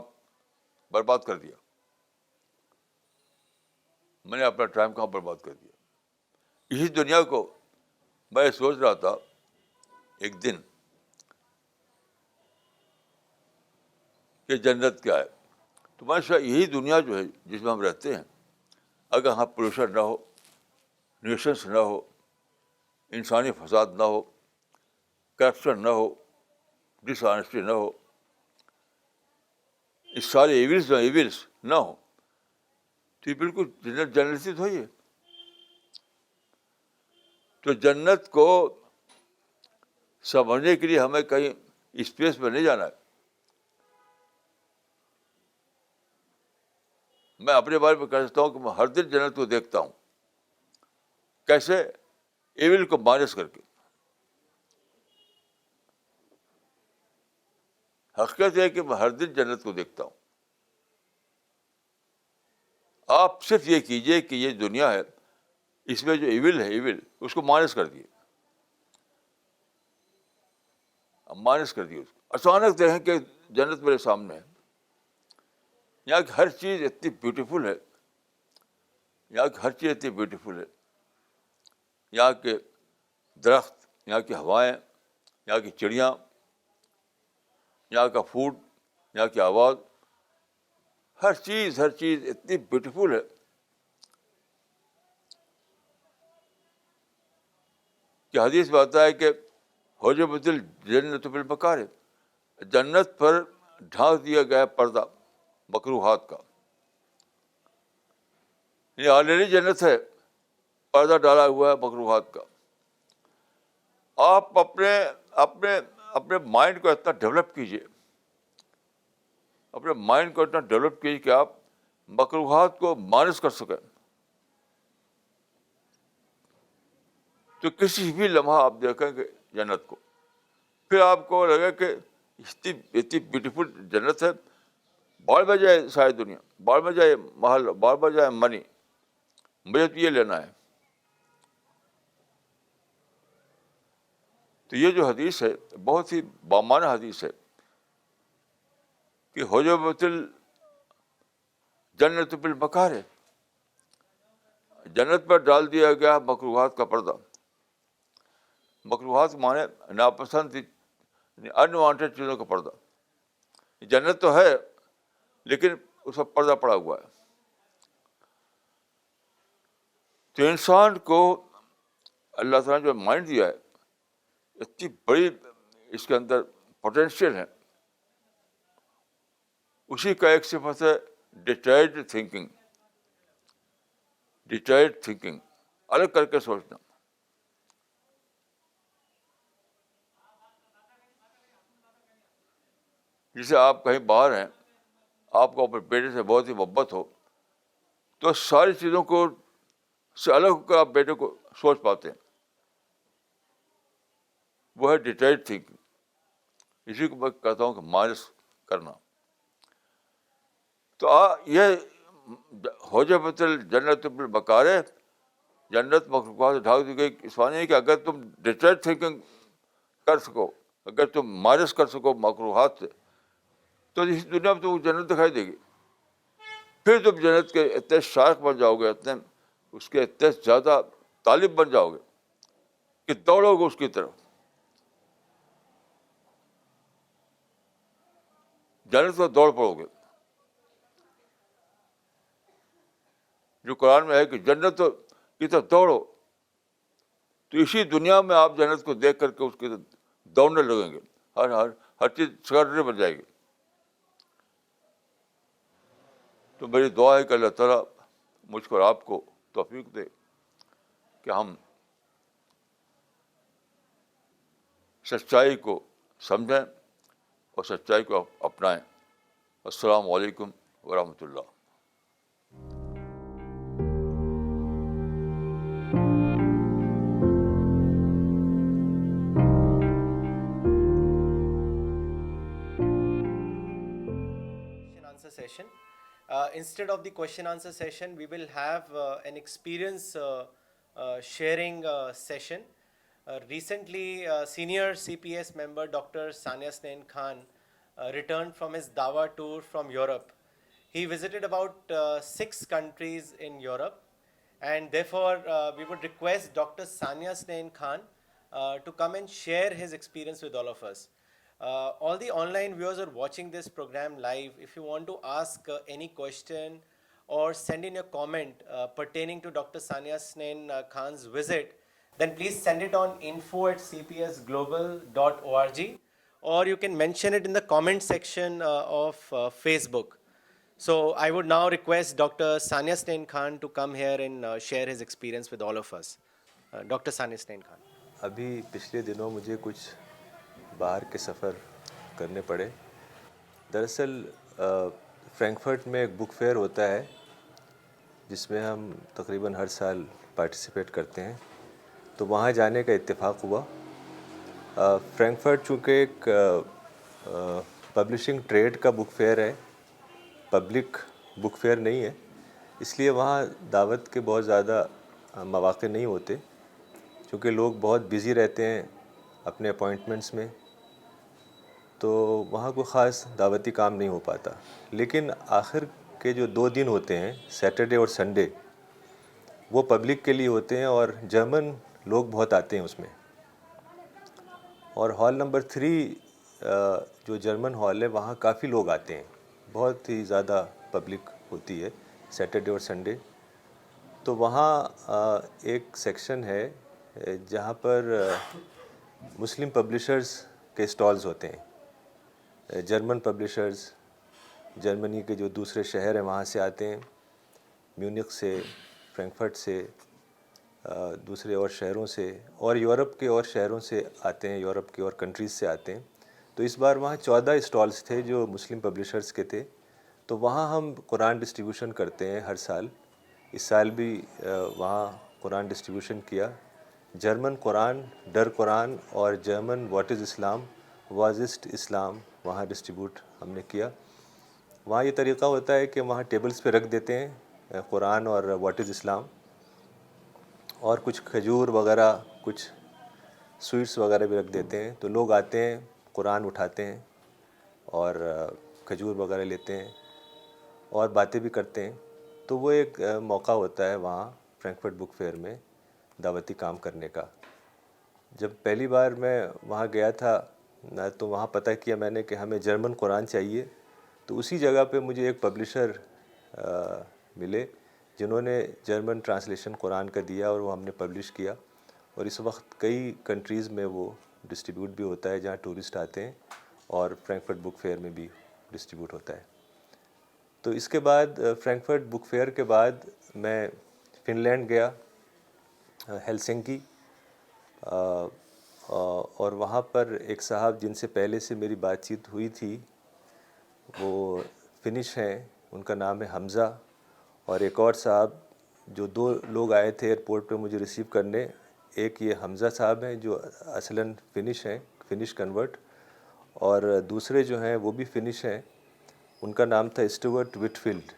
برباد کر دیا. میں نے اپنا ٹائم کہاں برباد کر دیا. اسی دنیا کو میں سوچ رہا تھا ایک دن کہ جنت کیا ہے. تو میں سوچا یہی دنیا جو ہے جس میں ہم رہتے ہیں، اگر یہاں پولوشن نہ ہو، نیوسنس نہ ہو، انسانی فساد نہ ہو، کرپشن نہ ہو، ڈس آنیسٹی نہ ہو، اس سارے ایونس نہ ہو، تو یہ بالکل جنت سے تو ہی ہے. تو جنت کو سمجھنے کے لیے ہمیں کہیں اسپیس میں نہیں جانا ہے. میں اپنے بارے میں کہہ سکتا ہوں کہ میں ہر دن جنت کو دیکھتا ہوں. کیسے؟ ایول کو مائنس کر کے. حقیقت یہ ہے کہ میں ہر دن جنت کو دیکھتا ہوں. آپ صرف یہ کیجئے کہ یہ دنیا ہے، اس میں جو ایول ہے، ایول اس کو مائنس کر دیے، مائنس کر دیے اس کو. اچانک دیکھیں کہ جنت میرے سامنے ہے. یہاں کی ہر چیز اتنی بیوٹیفل ہے، یہاں کی ہر چیز اتنی بیوٹیفل ہے. یہاں کے درخت، یہاں کی ہوائیں، یہاں کی چڑیاں، یہاں کا فوڈ، یہاں کی آواز، ہر چیز اتنی بیوٹیفل ہے کہ حدیث میں آتا ہے کہ حجبت الجنت بالمکارہ، جنت پر ڈھانک دیا گیا پردہ مکروہات کا. یہ آلریڈی جنت ہے، پردہ ڈالا ہوا ہے مکروہات کا. آپ اپنے مائنڈ کو اتنا ڈیولپ کیجیے، اپنے مائنڈ کو اتنا ڈیولپ کیجیے کہ آپ مکروہات کو مانس کر سکیں. تو کسی بھی لمحہ آپ دیکھیں گے جنت کو، پھر آپ کو لگے کہ اتنی بیوٹیفل جنت ہے، بڑھ میں جائے ساری دنیا، بڑھ میں جائے محل، بڑھ میں جائے منی، مجھے تو یہ لینا ہے. تو یہ جو حدیث ہے بہت ہی بامانہ حدیث ہے کہ حجبت الجنت بالمکارہ، جنت پر ڈال دیا گیا مکروہات کا پردہ. مکروہات مانے ناپسند انوانٹیڈ چیزوں کا پردہ. جنت تو ہے لیکن اس پر پردہ پڑا ہوا ہے. تو انسان کو اللہ تعالیٰ نے جو مائنڈ دیا ہے، اتنی بڑی اس کے اندر پوٹینشیل ہے. اسی کا ایک صفت ہے ڈیٹیلڈ تھنکنگ، الگ کر کے سوچنا. جسے آپ کہیں باہر ہیں، آپ کو اپنے بیٹے سے بہت ہی محبت ہو، تو ساری چیزوں کو سے الگ ہو کر آپ بیٹے کو سوچ پاتے ہیں. وہ ہے ڈیٹیلڈ تھنکنگ. اسی کو میں کہتا ہوں کہ مائنس کرنا. تو یہ حجبت الجنت بالمکارہ، جنت مخلوقات سے ڈھانک دی گئی. اس معنی ہے کہ اگر تم ڈیٹیلڈ تھنکنگ کر سکو، اگر تم مائنس کر سکو مکروہات سے، تو اس دنیا میں تم کو جنت دکھائی دے گی. پھر تم جنت کے اتنے شائق بن جاؤ گے، اتنے اس کے اتنے زیادہ طالب بن جاؤ گے کہ دوڑو گے اس کی طرف. جنت کو دوڑ پڑو گے. جو قرآن میں ہے کہ جنت کی طرف دوڑو، تو اسی دنیا میں آپ جنت کو دیکھ کر کے اس کی طرف دوڑنے لگیں گے. ہر چیز سیکرٹری بن جائے گی. تو میری دعا ہے کہ اللہ تعالیٰ مجھ کو اور آپ کو توفیق دے کہ ہم سچائی کو سمجھیں اور سچائی کو اپنائیں. السلام علیکم ورحمۃ اللہ. Answer session. Instead of the question answer session, we will have an experience sharing session. Recently, senior CPS member Dr. Sania Snein Khan returned from his Dawa tour from Europe. He visited about 6 countries in Europe, and therefore we would request Dr. Sania Snein Khan to come and share his experience with all of us. All the online viewers are watching this program live. If you want to ask any question or send in your comment pertaining to Dr. Sania Snein Khan's visit, then please send it on info@cpsglobal.org, or you can mention it in the comment section of Facebook. So I would now request Dr. Sania Snein Khan to come here and share his experience with all of us. Dr. Sania Snein Khan. ابھی پچھلے دنوں مجھے کچھ باہر کے سفر کرنے پڑے. دراصل فرینکفرٹ میں ایک بک فیئر ہوتا ہے جس میں ہم تقریباً ہر سال پارٹیسپیٹ کرتے ہیں، تو وہاں جانے کا اتفاق ہوا. فرینکفرٹ چونکہ ایک پبلشنگ ٹریڈ کا بک فیئر ہے، پبلک بک فیئر نہیں ہے، اس لیے وہاں دعوت کے بہت زیادہ مواقع نہیں ہوتے، چونکہ لوگ بہت بزی رہتے ہیں اپنے اپوائنٹمنٹس میں، تو وہاں کوئی خاص دعوتی کام نہیں ہو پاتا. لیکن آخر کے جو 2 دن ہوتے ہیں، سیٹرڈے اور سنڈے، وہ پبلک کے لیے ہوتے ہیں اور جرمن لوگ بہت آتے ہیں اس میں. اور ہال نمبر 3 جو جرمن ہال ہے، وہاں کافی لوگ آتے ہیں، بہت ہی زیادہ پبلک ہوتی ہے سیٹرڈے اور سنڈے. تو وہاں ایک سیکشن ہے جہاں پر مسلم پبلشرز کے اسٹالز ہوتے ہیں. جرمن پبلشرز جرمنی کے جو دوسرے شہر ہیں وہاں سے آتے ہیں, میونخ سے, فرینکفرٹ سے, دوسرے اور شہروں سے, اور یورپ کے اور شہروں سے آتے ہیں, یورپ کے اور کنٹریز سے آتے ہیں. تو اس بار وہاں 14 اسٹالز تھے جو مسلم پبلشرز کے تھے. تو وہاں ہم قرآن ڈسٹریبیوشن کرتے ہیں ہر سال. اس سال بھی وہاں قرآن ڈسٹریبیوشن کیا. جرمن قرآن, ڈر قرآن, اور جرمن واٹ از اسلام, وازسٹ اسلام وہاں ڈسٹریبیوٹ ہم نے کیا. وہاں یہ طریقہ ہوتا ہے کہ وہاں ٹیبلز پہ رکھ دیتے ہیں قرآن اور واٹ از اسلام, اور کچھ کھجور وغیرہ, کچھ سویٹس وغیرہ بھی رکھ دیتے ہیں. تو لوگ آتے ہیں, قرآن اٹھاتے ہیں اور کھجور وغیرہ لیتے ہیں اور باتیں بھی کرتے ہیں. تو وہ ایک موقع ہوتا ہے وہاں فرینکفرٹ بک فیئر میں دعوتی کام کرنے کا. جب پہلی بار میں وہاں گیا تھا تو وہاں پتہ کیا میں نے کہ ہمیں جرمن قرآن چاہیے. تو اسی جگہ پہ مجھے ایک پبلشر ملے جنہوں نے جرمن ٹرانسلیشن قرآن کا دیا اور وہ ہم نے پبلش کیا. اور اس وقت کئی کنٹریز میں وہ ڈسٹریبیوٹ بھی ہوتا ہے جہاں ٹورسٹ آتے ہیں, اور فرینکفرٹ بک فیئر میں بھی ڈسٹریبیوٹ ہوتا ہے. تو اس کے بعد فرینکفرٹ بک فیئر کے بعد میں فن لینڈ گیا, ہیلسنکی, اور وہاں پر ایک صاحب جن سے پہلے سے میری بات چیت ہوئی تھی, وہ فنش ہیں, ان کا نام ہے حمزہ. اور ایک اور صاحب, جو 2 لوگ آئے تھے ایئرپورٹ پہ مجھے ریسیو کرنے, ایک یہ حمزہ صاحب ہیں جو اصلاً فنش ہیں, فنش کنورٹ, اور دوسرے جو ہیں وہ بھی فنش ہیں, ان کا نام تھا اسٹورٹ وٹفیلڈ.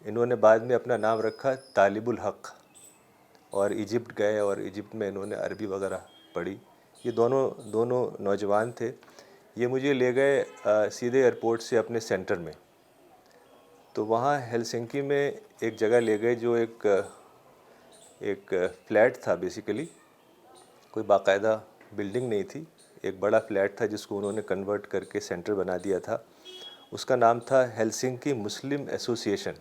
انہوں نے بعد میں اپنا نام رکھا طالب الحق, اور ایجپٹ گئے اور ایجپٹ میں انہوں نے عربی وغیرہ پڑھی. یہ دونوں نوجوان تھے. یہ مجھے لے گئے سیدھے ایئرپورٹ سے اپنے سینٹر میں. تو وہاں ہیلسنکی میں ایک جگہ لے گئے جو ایک فلیٹ تھا بیسیکلی, کوئی باقاعدہ بلڈنگ نہیں تھی, ایک بڑا فلیٹ تھا جس کو انہوں نے کنورٹ کر کے سینٹر بنا دیا تھا. اس کا نام تھا ہیلسنکی مسلم ایسوسی ایشن.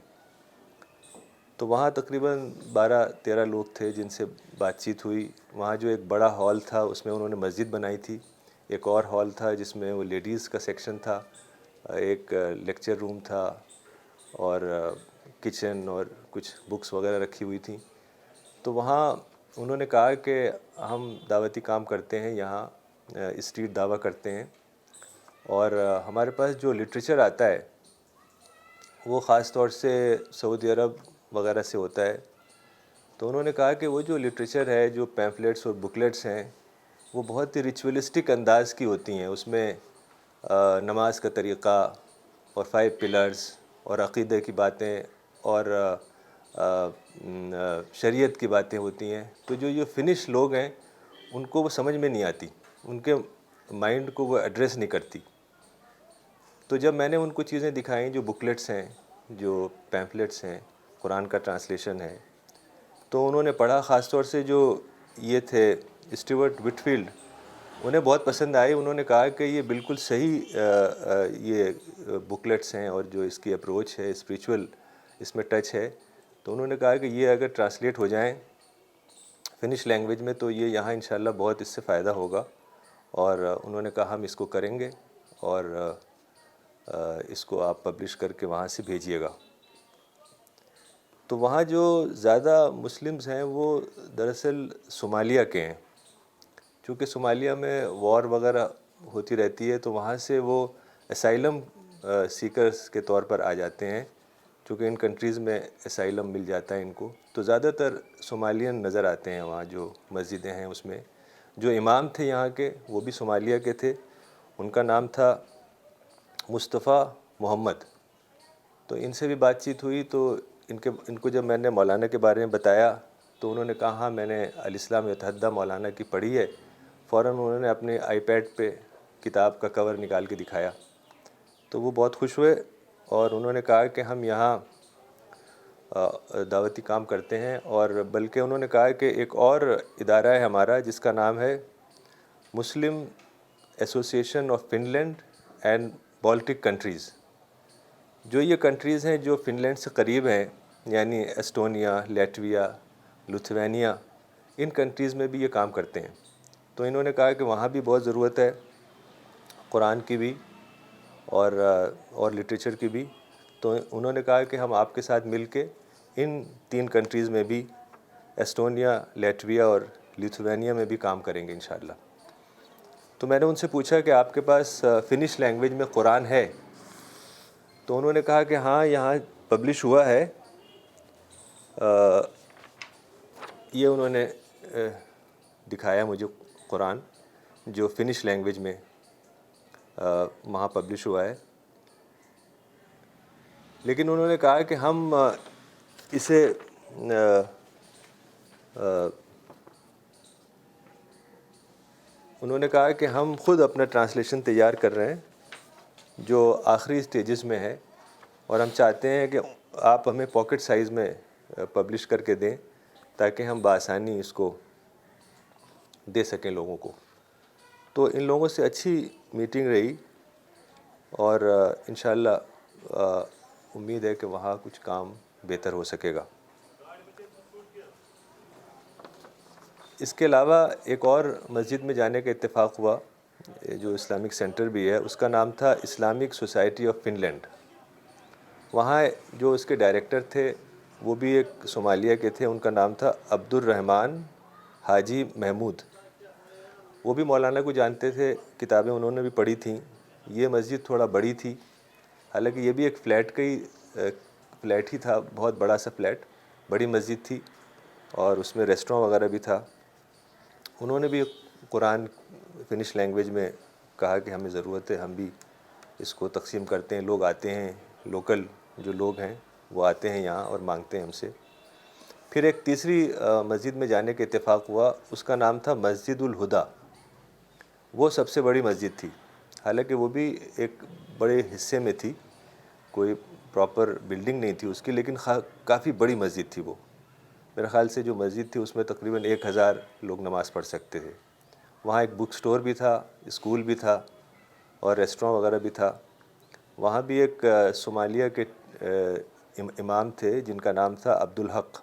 تو وہاں تقریباً 12-13 لوگ تھے جن سے بات چیت ہوئی. وہاں جو ایک بڑا ہال تھا اس میں انہوں نے مسجد بنائی تھی. ایک اور ہال تھا جس میں وہ لیڈیز کا سیکشن تھا, ایک لیکچر روم تھا, اور کچن اور کچھ بکس وغیرہ رکھی ہوئی تھیں. تو وہاں انہوں نے کہا کہ ہم دعوتی کام کرتے ہیں, یہاں اسٹریٹ دعویٰ کرتے ہیں, اور ہمارے پاس جو لٹریچر آتا ہے وہ خاص طور سے سعودی عرب وغیرہ سے ہوتا ہے. تو انہوں نے کہا کہ وہ جو لٹریچر ہے, جو پیمفلیٹس اور بکلیٹس ہیں, وہ بہت ہی ریچولسٹک انداز کی ہوتی ہیں. اس میں نماز کا طریقہ اور 5 پلرز اور عقیدے کی باتیں اور شریعت کی باتیں ہوتی ہیں. تو جو یہ فنش لوگ ہیں ان کو وہ سمجھ میں نہیں آتی, ان کے مائنڈ کو وہ ایڈریس نہیں کرتی. تو جب میں نے ان کو چیزیں دکھائیں جو بکلیٹس ہیں, جو پیمفلیٹس ہیں, قرآن کا ٹرانسلیشن ہے, تو انہوں نے پڑھا. خاص طور سے جو یہ تھے اسٹیورٹ وٹفیلڈ, انہیں بہت پسند آئی. انہوں نے کہا کہ یہ بالکل صحیح یہ بکلیٹس ہیں, اور جو اس کی اپروچ ہے اسپریچول اس میں ٹچ ہے. تو انہوں نے کہا کہ یہ اگر ٹرانسلیٹ ہو جائیں فنش لینگویج میں تو یہ یہاں انشاءاللہ بہت اس سے فائدہ ہوگا. اور انہوں نے کہا ہم اس کو کریں گے, اور اس کو آپ پبلش کر کے وہاں سے بھیجیے گا. تو وہاں جو زیادہ مسلمز ہیں وہ دراصل صومالیہ کے ہیں. چونکہ صومالیہ میں وار وغیرہ ہوتی رہتی ہے, تو وہاں سے وہ اسائلم سیکرز کے طور پر آ جاتے ہیں, چونکہ ان کنٹریز میں اسائلم مل جاتا ہے ان کو. تو زیادہ تر صومالین نظر آتے ہیں وہاں جو مسجدیں ہیں اس میں. جو امام تھے یہاں کے وہ بھی صومالیہ کے تھے, ان کا نام تھا مصطفیٰ محمد. تو ان سے بھی بات چیت ہوئی. تو ان کو جب میں نے مولانا کے بارے میں بتایا تو انہوں نے کہا ہاں میں نے الاسلام یتحدی مولانا کی پڑھی ہے. فوراً انہوں نے اپنے آئی پیڈ پہ کتاب کا کور نکال کے دکھایا. تو وہ بہت خوش ہوئے, اور انہوں نے کہا کہ ہم یہاں دعوتی کام کرتے ہیں. اور بلکہ انہوں نے کہا کہ ایک اور ادارہ ہے ہمارا جس کا نام ہے Muslim association of Finland and Baltic countries. جو یہ کنٹریز ہیں جو فن لینڈ سے قریب ہیں، یعنی ایسٹونیا، لیٹویا، لتھوینیا، ان کنٹریز میں بھی یہ کام کرتے ہیں. تو انہوں نے کہا کہ وہاں بھی بہت ضرورت ہے قرآن کی بھی اور لٹریچر کی بھی. تو انہوں نے کہا کہ ہم آپ کے ساتھ مل کے ان 3 کنٹریز میں بھی، ایسٹونیا، لیٹویا اور لیتھوینیا میں بھی کام کریں گے انشاءاللہ. تو میں نے ان سے پوچھا کہ آپ کے پاس فنش لینگویج میں قرآن ہے؟ تو انہوں نے کہا کہ ہاں، یہاں پبلش ہوا ہے. یہ انہوں نے دکھایا مجھے قرآن جو فنش لینگویج میں وہاں پبلش ہوا ہے. لیکن انہوں نے کہا کہ ہم اسے انہوں نے کہا کہ ہم خود اپنا ٹرانسلیشن تیار کر رہے ہیں جو آخری سٹیجز میں ہے، اور ہم چاہتے ہیں کہ آپ ہمیں پاکٹ سائز میں پبلش کر کے دیں تاکہ ہم بآسانی اس کو دے سکیں لوگوں کو. تو ان لوگوں سے اچھی میٹنگ رہی، اور انشاءاللہ امید ہے کہ وہاں کچھ کام بہتر ہو سکے گا. اس کے علاوہ ایک اور مسجد میں جانے کا اتفاق ہوا جو اسلامک سینٹر بھی ہے، اس کا نام تھا Islamic society of Finland. وہاں جو اس کے ڈائریکٹر تھے وہ بھی ایک صومالیہ کے تھے، ان کا نام تھا عبد الرحمن حاجی محمود. وہ بھی مولانا کو جانتے تھے، کتابیں انہوں نے بھی پڑھی تھیں. یہ مسجد تھوڑا بڑی تھی، حالانکہ یہ بھی ایک فلیٹ ہی تھا، بہت بڑا سا فلیٹ، بڑی مسجد تھی، اور اس میں ریسٹوراں وغیرہ بھی تھا. انہوں نے بھی قرآن فنش لینگویج میں کہا کہ ہمیں ضرورت ہے، ہم بھی اس کو تقسیم کرتے ہیں. لوگ آتے ہیں، لوکل جو لوگ ہیں وہ آتے ہیں یہاں اور مانگتے ہیں ہم سے. پھر ایک تیسری مسجد میں جانے کا اتفاق ہوا، اس کا نام تھا مسجد الہدیٰ. وہ سب سے بڑی مسجد تھی، حالانکہ وہ بھی ایک بڑے حصے میں تھی، کوئی پراپر بلڈنگ نہیں تھی اس کی، لیکن کافی بڑی مسجد تھی. وہ میرے خیال سے جو مسجد تھی اس میں تقریباً 1000 لوگ نماز پڑھ سکتے تھے. وہاں ایک بک سٹور بھی تھا، اسکول بھی تھا، اور ریسٹوراں وغیرہ بھی تھا. وہاں بھی ایک صومالیہ کے امام تھے جن کا نام تھا عبدالحق.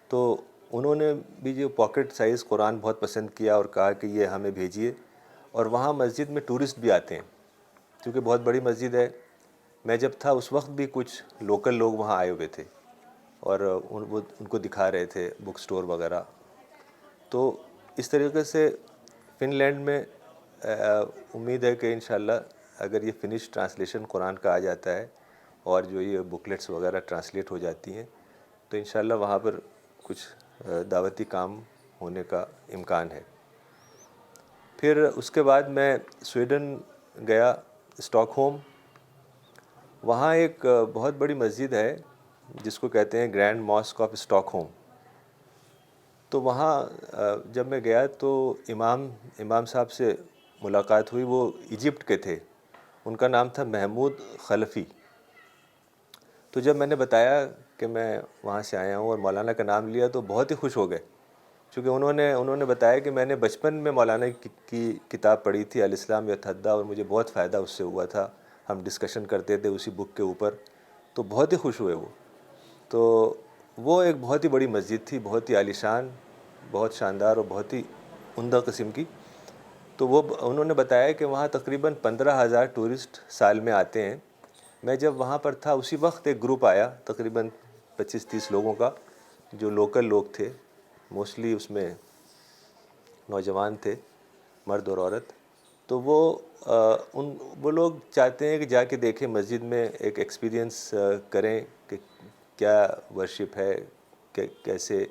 تو انہوں نے بھی جو پاکٹ سائز قرآن بہت پسند کیا اور کہا کہ یہ ہمیں بھیجیے. اور وہاں مسجد میں ٹورسٹ بھی آتے ہیں کیونکہ بہت بڑی مسجد ہے. میں جب تھا اس وقت بھی کچھ لوکل لوگ وہاں آئے ہوئے تھے اور ان کو دکھا رہے تھے بک سٹور وغیرہ. تو اس طریقے سے فن لینڈ میں امید ہے کہ انشاءاللہ اگر یہ فنش ٹرانسلیشن قرآن کا آ جاتا ہے اور جو یہ بکلیٹس وغیرہ ٹرانسلیٹ ہو جاتی ہیں تو انشاءاللہ وہاں پر کچھ دعوتی کام ہونے کا امکان ہے. پھر اس کے بعد میں سویڈن گیا، اسٹاک ہوم. وہاں ایک بہت بڑی مسجد ہے جس کو کہتے ہیں grand mosque of Stockholm. تو وہاں جب میں گیا تو امام صاحب سے ملاقات ہوئی. وہ ایجپٹ کے تھے، ان کا نام تھا محمود خلفی. تو جب میں نے بتایا کہ میں وہاں سے آیا ہوں اور مولانا کا نام لیا تو بہت ہی خوش ہو گئے، چونکہ انہوں نے بتایا کہ میں نے بچپن میں مولانا کی کتاب پڑھی تھی الاسلام یتحدی، اور مجھے بہت فائدہ اس سے ہوا تھا. ہم ڈسکشن کرتے تھے اسی بک کے اوپر. تو بہت ہی خوش ہوئے وہ. تو وہ ایک بہت ہی بڑی مسجد تھی، بہت ہی عالیشان، بہت شاندار اور بہت ہی عمدہ قسم کی. تو انہوں نے بتایا کہ وہاں تقریباً 15,000 ٹورسٹ سال میں آتے ہیں. میں جب وہاں پر تھا اسی وقت ایک گروپ آیا تقریباً 25-30 لوگوں کا، جو لوکل لوگ تھے، موسٹلی اس میں نوجوان تھے، مرد اور عورت. تو وہ لوگ چاہتے ہیں کہ جا کے دیکھیں مسجد میں، ایک ایکسپیرینس کریں کہ کیا ورشپ ہے، کیسے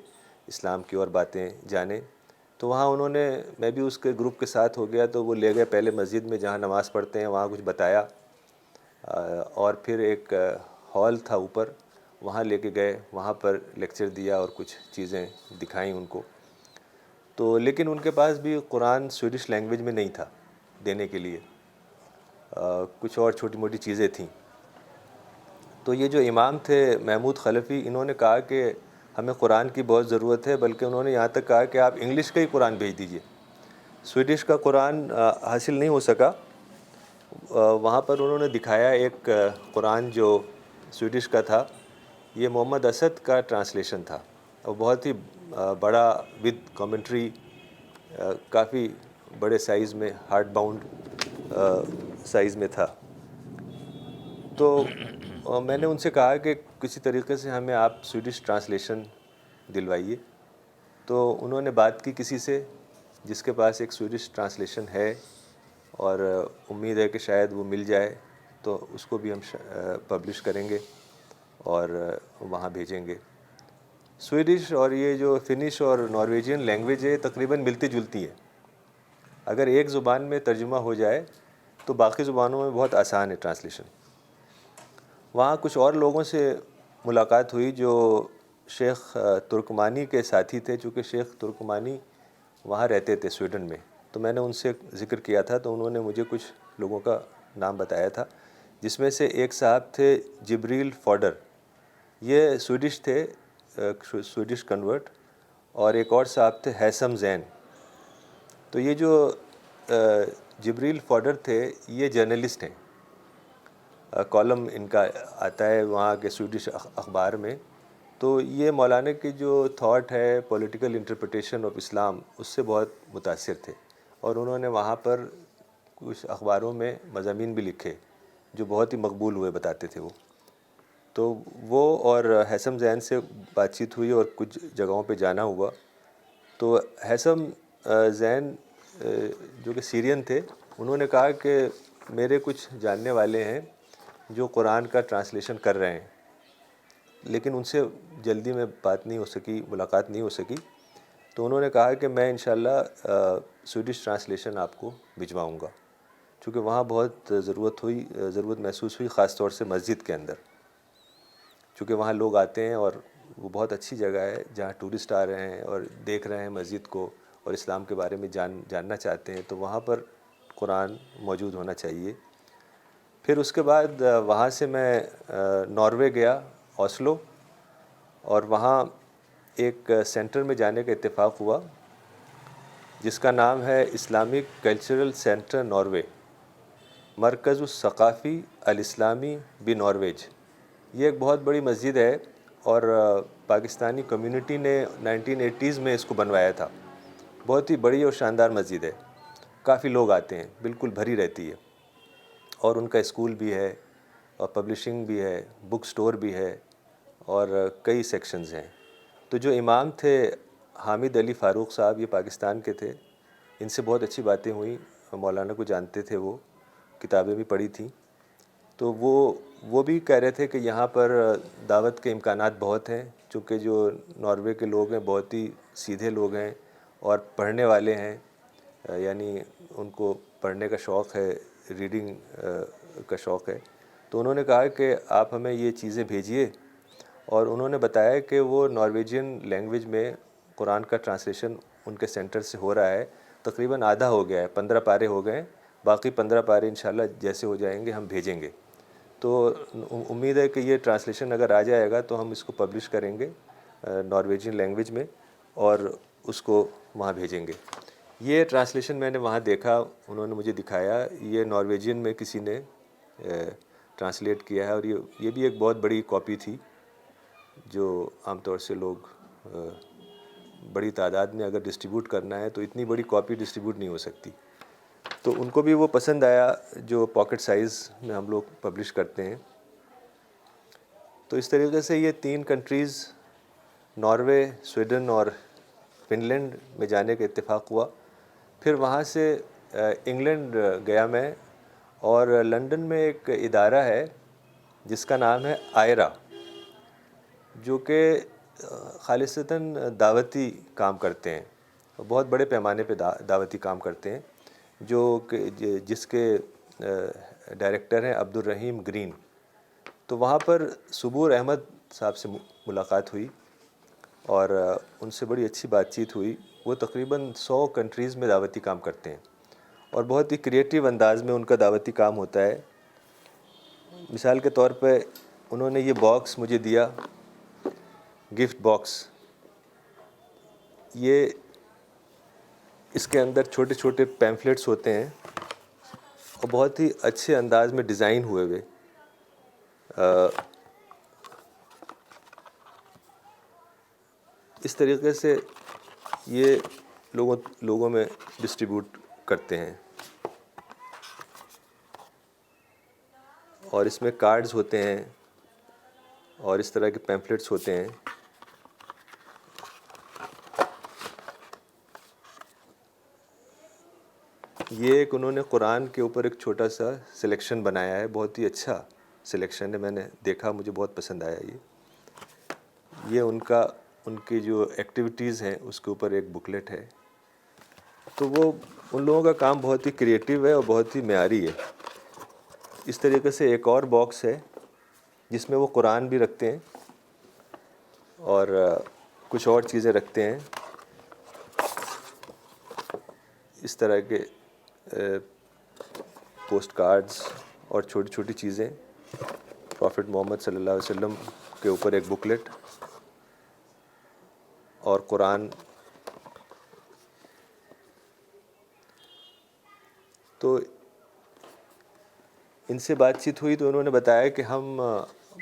اسلام کی اور باتیں جانیں. تو وہاں میں بھی اس کے گروپ کے ساتھ ہو گیا. تو وہ لے گئے پہلے مسجد میں جہاں نماز پڑھتے ہیں، وہاں کچھ بتایا، اور پھر ایک ہال تھا اوپر، وہاں لے کے گئے، وہاں پر لیکچر دیا اور کچھ چیزیں دکھائیں ان کو. تو لیکن ان کے پاس بھی قرآن سویڈش لینگویج میں نہیں تھا دینے کے لیے، کچھ اور چھوٹی موٹی چیزیں تھیں. تو یہ جو امام تھے محمود خلفی، انہوں نے کہا کہ ہمیں قرآن کی بہت ضرورت ہے، بلکہ انہوں نے یہاں تک کہا کہ آپ انگلش کا ہی قرآن بھیج دیجئے. سویڈش کا قرآن حاصل نہیں ہو سکا، وہاں پر انہوں نے دکھایا ایک قرآن جو سویڈش کا تھا، یہ محمد اسد کا ٹرانسلیشن تھا، اور بہت ہی بڑا ود کامنٹری، کافی بڑے سائز میں، ہارڈ باؤنڈ سائز میں تھا. تو میں نے ان سے کہا کہ کسی طریقے سے ہمیں آپ سویڈش ٹرانسلیشن دلوائیے. تو انہوں نے بات کی کسی سے جس کے پاس ایک سویڈش ٹرانسلیشن ہے، اور امید ہے کہ شاید وہ مل جائے، تو اس کو بھی ہم پبلش کریں گے اور وہاں بھیجیں گے. سویڈش اور یہ جو فنش اور نارویجین لینگویج ہے تقریباً ملتی جلتی ہے. اگر ایک زبان میں ترجمہ ہو جائے تو باقی زبانوں میں بہت آسان ہے ٹرانسلیشن. وہاں کچھ اور لوگوں سے ملاقات ہوئی جو شیخ ترکمانی کے ساتھی تھے، چونکہ شیخ ترکمانی وہاں رہتے تھے سویڈن میں. تو میں نے ان سے ذکر کیا تھا، تو انہوں نے مجھے کچھ لوگوں کا نام بتایا تھا، جس میں سے ایک صاحب تھے جبریل فوڈر. یہ سویڈش تھے، سویڈش کنورٹ. اور ایک اور صاحب تھے ہیثم زین. تو یہ جو جبریل فوڈر تھے یہ جرنلسٹ ہیں، کالم ان کا آتا ہے وہاں کے سویڈش اخبار میں. تو یہ مولانا کی جو تھاٹ ہے پولیٹیکل انٹرپریٹیشن آف اسلام، اس سے بہت متاثر تھے، اور انہوں نے وہاں پر کچھ اخباروں میں مضامین بھی لکھے جو بہت ہی مقبول ہوئے بتاتے تھے وہ. تو وہ اور ہیثم زین سے بات چیت ہوئی اور کچھ جگہوں پہ جانا ہوا. تو ہیثم زین جو کہ سیرین تھے، انہوں نے کہا کہ میرے کچھ جاننے والے ہیں جو قرآن کا ٹرانسلیشن کر رہے ہیں، لیکن ان سے جلدی میں بات نہیں ہو سکی، ملاقات نہیں ہو سکی. تو انہوں نے کہا کہ میں انشاءاللہ سویڈش ٹرانسلیشن آپ کو بھجواؤں گا، چونکہ وہاں بہت ضرورت محسوس ہوئی، خاص طور سے مسجد کے اندر، چونکہ وہاں لوگ آتے ہیں اور وہ بہت اچھی جگہ ہے جہاں ٹورسٹ آ رہے ہیں اور دیکھ رہے ہیں مسجد کو اور اسلام کے بارے میں جاننا چاہتے ہیں. تو وہاں پر قرآن موجود ہونا چاہیے. پھر اس کے بعد وہاں سے میں ناروے گیا، اوسلو، اور وہاں ایک سینٹر میں جانے کا اتفاق ہوا جس کا نام ہے اسلامک کلچرل سینٹر ناروے، مرکز الثقافی الاسلامی بنارویج. یہ ایک بہت بڑی مسجد ہے، اور پاکستانی کمیونٹی نے 1980s میں اس کو بنوایا تھا. بہت ہی بڑی اور شاندار مسجد ہے، کافی لوگ آتے ہیں، بالکل بھری رہتی ہے. اور ان کا اسکول بھی ہے، اور پبلشنگ بھی ہے، بک سٹور بھی ہے، اور کئی سیکشنز ہیں. تو جو امام تھے حامد علی فاروق صاحب، یہ پاکستان کے تھے. ان سے بہت اچھی باتیں ہوئیں، مولانا کو جانتے تھے، وہ کتابیں بھی پڑھی تھیں. تو وہ بھی کہہ رہے تھے کہ یہاں پر دعوت کے امکانات بہت ہیں، چونکہ جو ناروے کے لوگ ہیں بہت ہی سیدھے لوگ ہیں اور پڑھنے والے ہیں، یعنی ان کو پڑھنے کا شوق ہے، ریڈنگ کا شوق ہے. تو انہوں نے کہا کہ آپ ہمیں یہ چیزیں بھیجیے، اور انہوں نے بتایا کہ وہ نارویجین لینگویج میں قرآن کا ٹرانسلیشن ان کے سینٹر سے ہو رہا ہے. تقریباً آدھا ہو گیا ہے، 15 پارے ہو گئے ہیں، باقی 15 پارے انشاءاللہ جیسے ہو جائیں گے ہم بھیجیں گے. تو امید ہے کہ یہ ٹرانسلیشن اگر آ جائے گا تو ہم اس کو پبلش کریں گے نارویجین لینگویج میں، اور اس کو وہاں بھیجیں گے. یہ ٹرانسلیشن میں نے وہاں دیکھا، انہوں نے مجھے دکھایا، یہ نارویجین میں کسی نے ٹرانسلیٹ کیا ہے، اور یہ بھی ایک بہت بڑی کاپی تھی جو عام طور سے لوگ بڑی تعداد میں اگر ڈسٹریبیوٹ کرنا ہے تو اتنی بڑی کاپی ڈسٹریبیوٹ نہیں ہو سکتی. تو ان کو بھی وہ پسند آیا جو پاکٹ سائز میں ہم لوگ پبلش کرتے ہیں. تو اس طریقے سے یہ 3 کنٹریز، ناروے، سویڈن اور فن لینڈ میں جانے کا اتفاق ہوا. پھر وہاں سے انگلینڈ گیا میں، اور لنڈن میں ایک ادارہ ہے جس کا نام ہے آئرا، جو کہ خالصتاً دعوتی کام کرتے ہیں، بہت بڑے پیمانے پہ دعوتی کام کرتے ہیں، جس کے ڈائریکٹر ہیں عبد الرحیم گرین. تو وہاں پر صبور احمد صاحب سے ملاقات ہوئی، اور ان سے بڑی اچھی بات چیت ہوئی. وہ تقریباً 100 کنٹریز میں دعوتی کام کرتے ہیں، اور بہت ہی کریٹیو انداز میں ان کا دعوتی کام ہوتا ہے. مثال کے طور پہ انہوں نے یہ باکس مجھے دیا، گفٹ باکس. اس کے اندر چھوٹے چھوٹے پیمفلیٹس ہوتے ہیں، اور بہت ہی اچھے انداز میں ڈیزائن ہوئے ہوئے. اس طریقے سے یہ لوگوں میں ڈسٹریبیوٹ کرتے ہیں. اور اس میں کارڈز ہوتے ہیں اور اس طرح کے پیمفلیٹس ہوتے ہیں. یہ ایک انہوں نے قرآن کے اوپر ایک چھوٹا سا سلیکشن بنایا ہے, بہت ہی اچھا سلیکشن ہے, میں نے دیکھا, مجھے بہت پسند آیا. یہ ان کی جو ایکٹیویٹیز ہیں اس کے اوپر ایک بکلیٹ ہے. تو وہ ان لوگوں کا کام بہت ہی کریٹیو ہے اور بہت ہی معیاری ہے. اس طریقے سے ایک اور باکس ہے جس میں وہ قرآن بھی رکھتے ہیں اور کچھ اور چیزیں رکھتے ہیں, اس طرح کے پوسٹ کارڈز اور چھوٹی چھوٹی چیزیں. پروفٹ محمد صلی اللہ علیہ وسلم کے اوپر ایک بکلیٹ اور قرآن. تو ان سے بات چیت ہوئی تو انہوں نے بتایا کہ ہم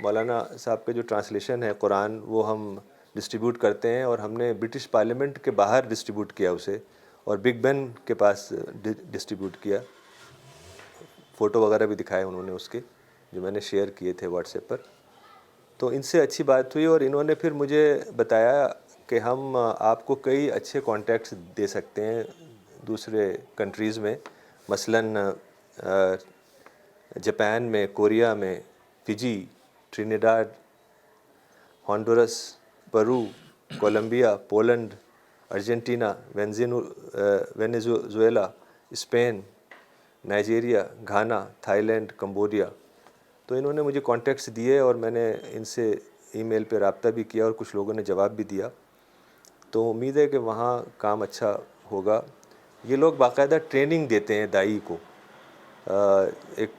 مولانا صاحب کا جو ٹرانسلیشن ہے قرآن وہ ہم ڈسٹریبیوٹ کرتے ہیں, اور ہم نے برٹش پارلیمنٹ کے باہر ڈسٹریبیوٹ کیا اسے, اور بگ بین کے پاس ڈسٹریبیوٹ کیا. فوٹو وغیرہ بھی دکھائے انہوں نے اس کے, جو میں نے شیئر کیے تھے واٹس ایپ پر. تو ان سے اچھی بات ہوئی, اور انہوں نے پھر مجھے بتایا کہ ہم آپ کو کئی اچھے کانٹیکٹس دے سکتے ہیں دوسرے کنٹریز میں, مثلاً جاپان میں, کوریا میں, Fiji, Trinidad, Honduras, Peru, Colombia, Poland, Argentina, Venezuela, Spain, Nigeria, Ghana, Thailand, Cambodia. تو انہوں نے مجھے کانٹیکٹس دیے اور میں نے ان سے ای میل پہ رابطہ بھی کیا اور کچھ لوگوں نے جواب بھی دیا. تو امید ہے کہ وہاں کام اچھا ہوگا. یہ لوگ باقاعدہ ٹریننگ دیتے ہیں داعی کو, ایک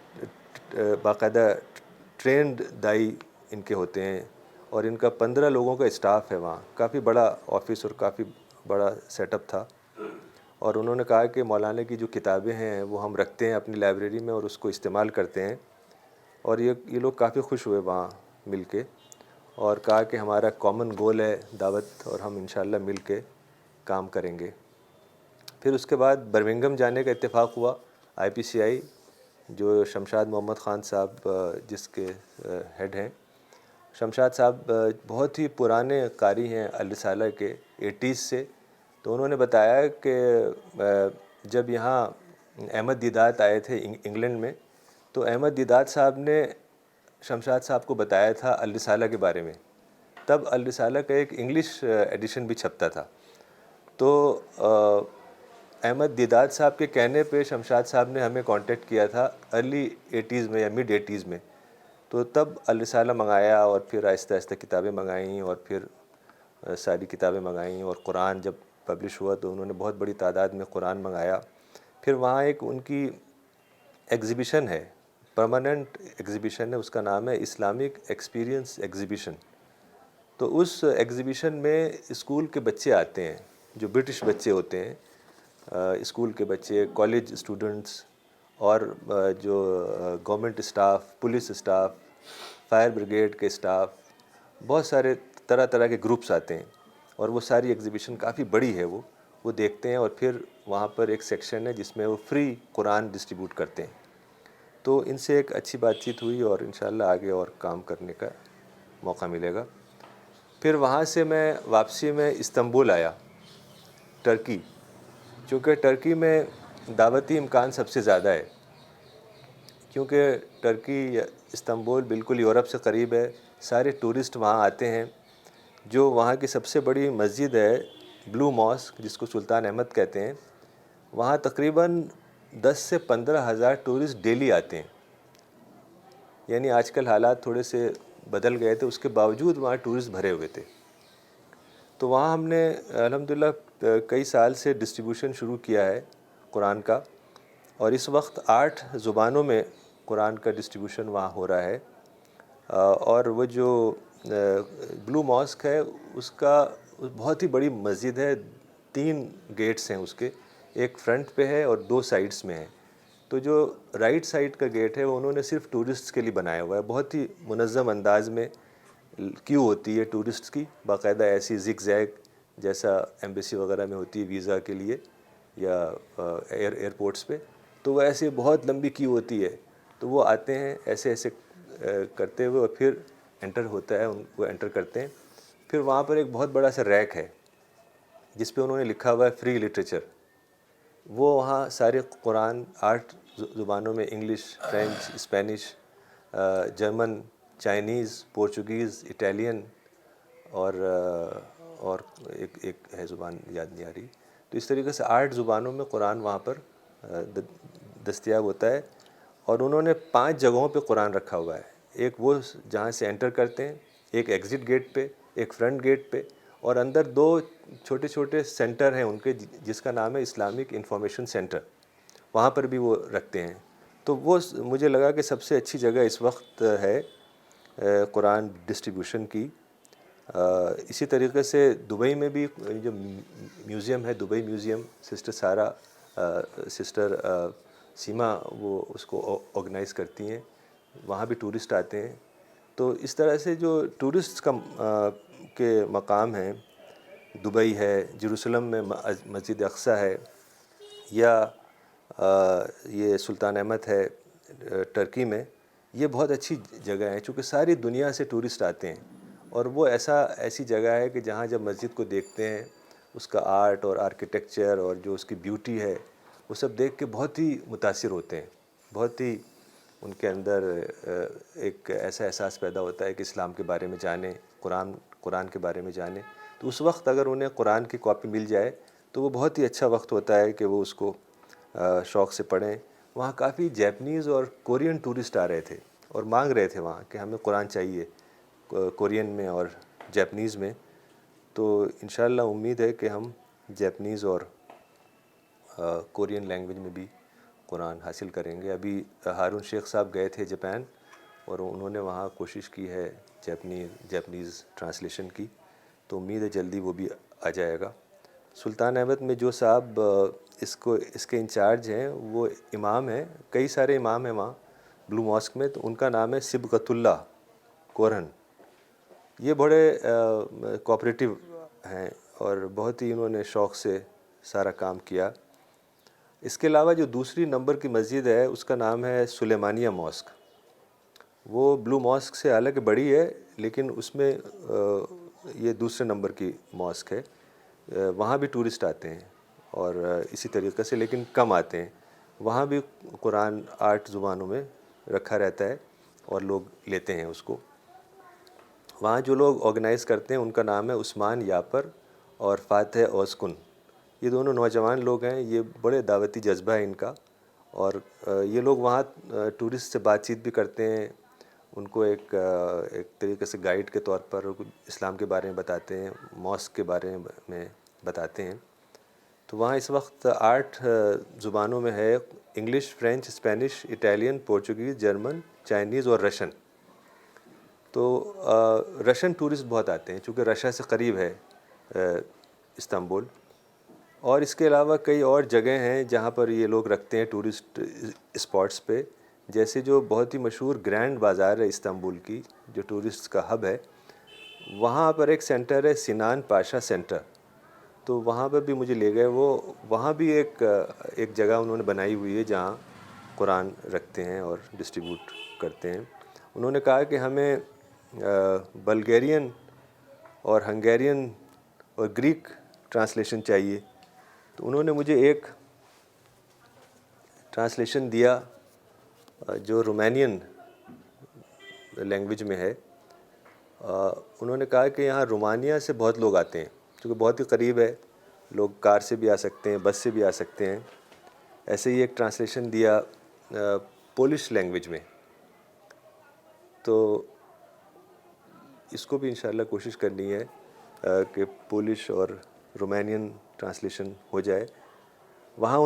باقاعدہ ٹرینڈ داعی ان کے ہوتے ہیں, اور ان کا 15 لوگوں کا اسٹاف ہے وہاں. کافی بڑا آفس اور کافی بڑا سیٹ اپ تھا. اور انہوں نے کہا کہ مولانا کی جو کتابیں ہیں وہ ہم رکھتے ہیں اپنی لائبریری میں اور اس کو استعمال کرتے ہیں. اور یہ لوگ کافی خوش ہوئے وہاں مل کے, اور کہا کہ ہمارا کامن گول ہے دعوت, اور ہم انشاءاللہ مل کے کام کریں گے. پھر اس کے بعد برمنگھم جانے کا اتفاق ہوا. IPCI جو شمشاد محمد خان صاحب جس کے ہیڈ ہیں, شمشاد صاحب بہت ہی پرانے قاری ہیں الرسالہ کے 80s سے. تو انہوں نے بتایا کہ جب یہاں احمد دیدات آئے تھے انگلینڈ میں, تو احمد دیدات صاحب نے شمشاد صاحب کو بتایا تھا الرسالہ کے بارے میں. تب الرسالہ کا ایک انگلش ایڈیشن بھی چھپتا تھا. تو احمد دیدات صاحب کے کہنے پہ شمشاد صاحب نے ہمیں کانٹیکٹ کیا تھا ارلی 80s میں یا مڈ 80s میں. تو تب الرسالہ منگایا, اور پھر آہستہ آہستہ کتابیں منگائیں, اور پھر ساری کتابیں منگائیں, اور قرآن جب پبلش ہوا تو انہوں نے بہت بڑی تعداد میں قرآن منگایا. پھر وہاں ایک ان کی ایگزیبیشن ہے, پرماننٹ ایگزیبیشن ہے, اس کا نام ہے اسلامک ایکسپیرینس ایگزیبیشن. تو اس ایگزیبیشن میں اسکول کے بچے آتے ہیں, جو برٹش بچے ہوتے ہیں, اسکول کے بچے, کالج اسٹوڈنٹس, اور جو government staff, police staff, fire brigade کے اسٹاف, بہت سارے طرح طرح کے گروپس آتے ہیں. اور وہ ساری ایگزیبیشن کافی بڑی ہے, وہ دیکھتے ہیں, اور پھر وہاں پر ایک سیکشن ہے جس میں وہ فری قرآن ڈسٹریبیوٹ کرتے ہیں. تو ان سے ایک اچھی بات چیت ہوئی, اور انشاءاللہ آگے اور کام کرنے کا موقع ملے گا. پھر وہاں سے میں واپسی میں استنبول آیا, ٹرکی. چونکہ ٹرکی میں دعوتی امکان سب سے زیادہ ہے, کیونکہ ٹرکی استنبول بالکل یورپ سے قریب ہے. سارے ٹورسٹ وہاں آتے ہیں. جو وہاں کی سب سے بڑی مسجد ہے بلو ماسک, جس کو سلطان احمد کہتے ہیں, وہاں تقریباً 10 سے 15 ہزار ٹورسٹ ڈیلی آتے ہیں. یعنی آج کل حالات تھوڑے سے بدل گئے تھے, اس کے باوجود وہاں ٹورسٹ بھرے ہوئے تھے. تو وہاں ہم نے الحمدللہ کئی سال سے ڈسٹریبیوشن شروع کیا ہے قرآن کا, اور اس وقت 8 زبانوں میں قرآن کا ڈسٹریبیوشن وہاں ہو رہا ہے. اور وہ جو بلو ماسک ہے اس کا بہت ہی بڑی مسجد ہے, 3 گیٹس ہیں اس کے, ایک فرنٹ پہ ہے اور 2 سائڈس میں ہے. تو جو رائٹ سائڈ کا گیٹ ہے وہ انہوں نے صرف ٹورسٹس کے لیے بنایا ہوا ہے. بہت ہی منظم انداز میں کیو ہوتی ہے ٹورسٹس کی, باقاعدہ ایسی زگ زیگ جیسا ایمبیسی وغیرہ میں ہوتی ہے ویزا کے لیے یا ایئرپورٹس پہ, تو وہ ایسے بہت لمبی کیو ہوتی ہے. تو وہ آتے ہیں ایسے ایسے کرتے ہوئے اور پھر انٹر ہوتا ہے, ان کو انٹر کرتے ہیں. پھر وہاں پر ایک بہت بڑا سا ریک ہے جس پہ انہوں نے لکھا ہوا ہے فری لٹریچر. وہ وہاں سارے قرآن 8 زبانوں میں, English, French, Spanish, German, Chinese, Portuguese, Italian اور ایک ہے زبان یاد نہیں آ رہی. تو اس طریقے سے 8 زبانوں میں قرآن وہاں پر دستیاب ہوتا ہے. اور انہوں نے 5 جگہوں پہ قرآن رکھا ہوا ہے. ایک وہ جہاں سے انٹر کرتے ہیں, ایک ایگزٹ گیٹ پہ, ایک فرنٹ گیٹ پہ, اور اندر 2 چھوٹے چھوٹے سینٹر ہیں ان کے جس کا نام ہے اسلامک انفارمیشن سینٹر, وہاں پر بھی وہ رکھتے ہیں. تو وہ مجھے لگا کہ سب سے اچھی جگہ اس وقت ہے قرآن ڈسٹریبیوشن کی. اسی طریقے سے دبئی میں بھی جو میوزیم ہے, دبئی میوزیم, سسٹر سارا, سسٹر سیما وہ اس کو آرگنائز کرتی ہیں, وہاں بھی ٹورسٹ آتے ہیں. تو اس طرح سے جو ٹورسٹ کے مقام ہیں, دبئی ہے, جیروسلم میں مسجد اقصیٰ ہے, یا یہ سلطان احمد ہے ٹرکی میں, یہ بہت اچھی جگہ ہیں چونکہ ساری دنیا سے ٹورسٹ آتے ہیں. اور وہ ایسی جگہ ہے کہ جہاں جب مسجد کو دیکھتے ہیں, اس کا آرٹ اور آرکیٹیکچر اور جو اس کی بیوٹی ہے, وہ سب دیکھ کے بہت ہی متاثر ہوتے ہیں. بہت ہی ان کے اندر ایک ایسا احساس پیدا ہوتا ہے کہ اسلام کے بارے میں جانیں, قرآن کے بارے میں جانیں. تو اس وقت اگر انہیں قرآن کی کاپی مل جائے تو وہ بہت ہی اچھا وقت ہوتا ہے کہ وہ اس کو شوق سے پڑھیں. وہاں کافی جیپنیز اور کورین ٹورسٹ آ رہے تھے اور مانگ رہے تھے وہاں کہ ہمیں قرآن چاہیے, کورین میں اور جیپنیز میں. تو انشاءاللہ امید ہے کہ ہم جیپنیز اور کورین لینگویج میں بھی قرآن حاصل کریں گے. ابھی ہارون شیخ صاحب گئے تھے جاپان, اور انہوں نے وہاں کوشش کی ہے جیپنیز ٹرانسلیشن کی, تو امید ہے جلدی وہ بھی آ جائے گا. سلطان احمد میں جو صاحب اس کے انچارج ہیں وہ امام ہیں, کئی سارے امام ہیں وہاں بلو ماسک میں, تو ان کا نام ہے صبغت اللہ کورن. یہ بڑے کوآپریٹیو ہیں اور بہت ہی انہوں نے شوق سے سارا کام کیا. اس کے علاوہ جو دوسری نمبر کی مسجد ہے اس کا نام ہے سلیمانیہ ماسک. وہ بلو ماسک سے حالانکہ بڑی ہے لیکن اس میں یہ دوسرے نمبر کی ماسک ہے. وہاں بھی ٹورسٹ آتے ہیں اور اسی طریقے سے, لیکن کم آتے ہیں. وہاں بھی قرآن 8 زبانوں میں رکھا رہتا ہے اور لوگ لیتے ہیں اس کو. وہاں جو لوگ آرگنائز کرتے ہیں ان کا نام ہے عثمان یاپر اور فاتح اوزکن. یہ دونوں نوجوان لوگ ہیں, یہ بڑے دعوتی جذبہ ہے ان کا, اور یہ لوگ وہاں ٹورسٹ سے بات چیت بھی کرتے ہیں, ان کو ایک طریقے سے گائیڈ کے طور پر اسلام کے بارے میں بتاتے ہیں, ماسک کے بارے میں بتاتے ہیں. تو وہاں اس وقت 8 زبانوں میں ہے, English, French, Spanish, Italian, Portuguese, German, Chinese اور رشین. تو رشین ٹورسٹ بہت آتے ہیں چونکہ رشیا سے قریب ہے استنبول. اور اس کے علاوہ کئی اور جگہیں ہیں جہاں پر یہ لوگ رکھتے ہیں ٹورسٹ اسپاٹس پہ, جیسے جو بہت ہی مشہور گرینڈ بازار ہے استنبول کی, جو ٹورسٹ کا ہب ہے. وہاں پر ایک سینٹر ہے سنان پاشا سینٹر, تو وہاں پر بھی مجھے لے گئے. وہاں بھی ایک جگہ انہوں نے بنائی ہوئی ہے جہاں قرآن رکھتے ہیں اور ڈسٹریبیوٹ کرتے ہیں. انہوں نے کہا کہ ہمیں بلگیرین اور ہنگیرین اور گریک ٹرانسلیشن چاہیے. تو انہوں نے مجھے ایک ٹرانسلیشن دیا جو رومانین لینگویج میں ہے. انہوں نے کہا کہ یہاں رومانیہ سے بہت لوگ آتے ہیں کیونکہ بہت ہی قریب ہے, لوگ کار سے بھی آ سکتے ہیں, بس سے بھی آ سکتے ہیں. ایسے ہی ایک ٹرانسلیشن دیا پولش لینگویج میں. تو اس کو بھی انشاءاللہ کوشش کرنی ہے کہ پولش اور رومانین ٹرانسلیشن ہو جائے. وہاں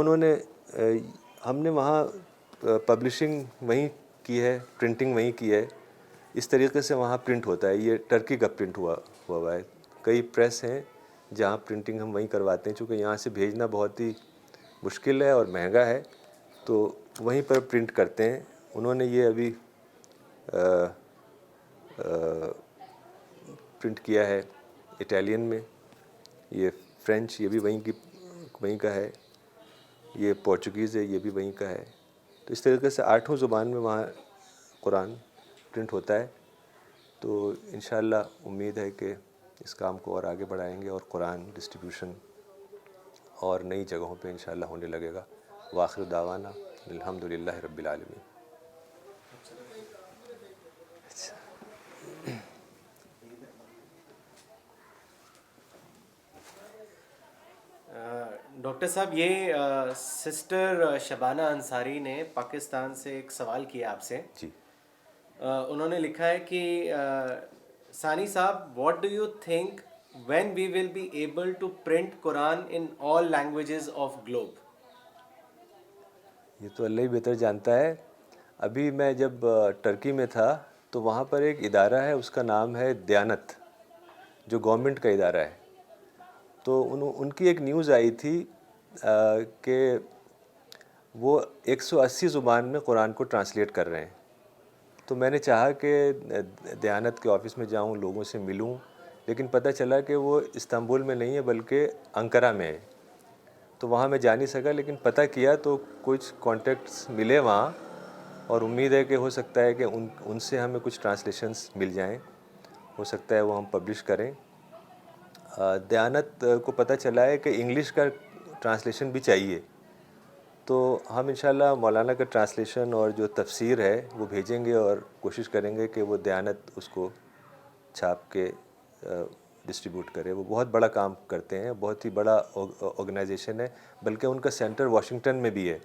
ہم نے وہاں پبلشنگ وہیں کی ہے, پرنٹنگ وہیں کی ہے. اس طریقے سے وہاں پرنٹ ہوتا ہے. یہ ٹرکی کا پرنٹ ہوا ہے. کئی پریس ہیں جہاں پرنٹنگ ہم وہیں کرواتے ہیں چونکہ یہاں سے بھیجنا بہت ہی مشکل ہے اور مہنگا ہے. تو وہیں پر پرنٹ کرتے ہیں. انہوں نے یہ ابھی پرنٹ کیا ہے اٹالین میں, یہ فرینچ یہ بھی وہیں کا ہے, یہ پورچوگیز ہے یہ بھی وہیں کا ہے. تو اس طریقے سے 8 زبان میں وہاں قرآن پرنٹ ہوتا ہے. تو انشاءاللہ امید ہے کہ اس کام کو اور آگے بڑھائیں گے اور قرآن ڈسٹریبیوشن اور نئی جگہوں پہ انشاءاللہ ہونے لگے گا. وآخر دعوانا الحمدللہ رب العالمین. ڈاکٹر صاحب یہ سسٹر شبانہ انصاری نے پاکستان سے ایک سوال کیا آپ سے. جی. انہوں نے لکھا ہے کہ Sani sahib what do you think when we will be able to print Quran in all languages of globe? یہ تو اللہ ہی بہتر جانتا ہے. ابھی میں جب ٹرکی میں تھا تو وہاں پر ایک ادارہ ہے, اس کا نام ہے دیانت, جو گورنمنٹ کا ادارہ ہے. تو ان کی ایک نیوز آئی تھی کہ وہ 180 زبان میں قرآن کو ٹرانسلیٹ کر رہے ہیں. تو میں نے چاہا کہ دیانت کے آفس میں جاؤں, لوگوں سے ملوں, لیکن پتہ چلا کہ وہ استنبول میں نہیں ہے بلکہ انقرہ میں ہے. تو وہاں میں جا نہیں سکا, لیکن پتہ کیا تو کچھ کانٹیکٹس ملے وہاں, اور امید ہے کہ ہو سکتا ہے کہ ان سے ہمیں کچھ ٹرانسلیشنس مل جائیں, ہو سکتا ہے وہ ہم پبلش کریں. دیانت کو پتہ چلا ہے کہ انگلش کا ٹرانسلیشن بھی چاہیے, تو ہم انشاءاللہ مولانا کا ٹرانسلیشن اور جو تفسیر ہے وہ بھیجیں گے, اور کوشش کریں گے کہ وہ دیانت اس کو چھاپ کے ڈسٹریبیوٹ کرے. وہ بہت بڑا کام کرتے ہیں, بہت ہی بڑا آرگنائزیشن ہے, بلکہ ان کا سینٹر واشنگٹن میں بھی ہے.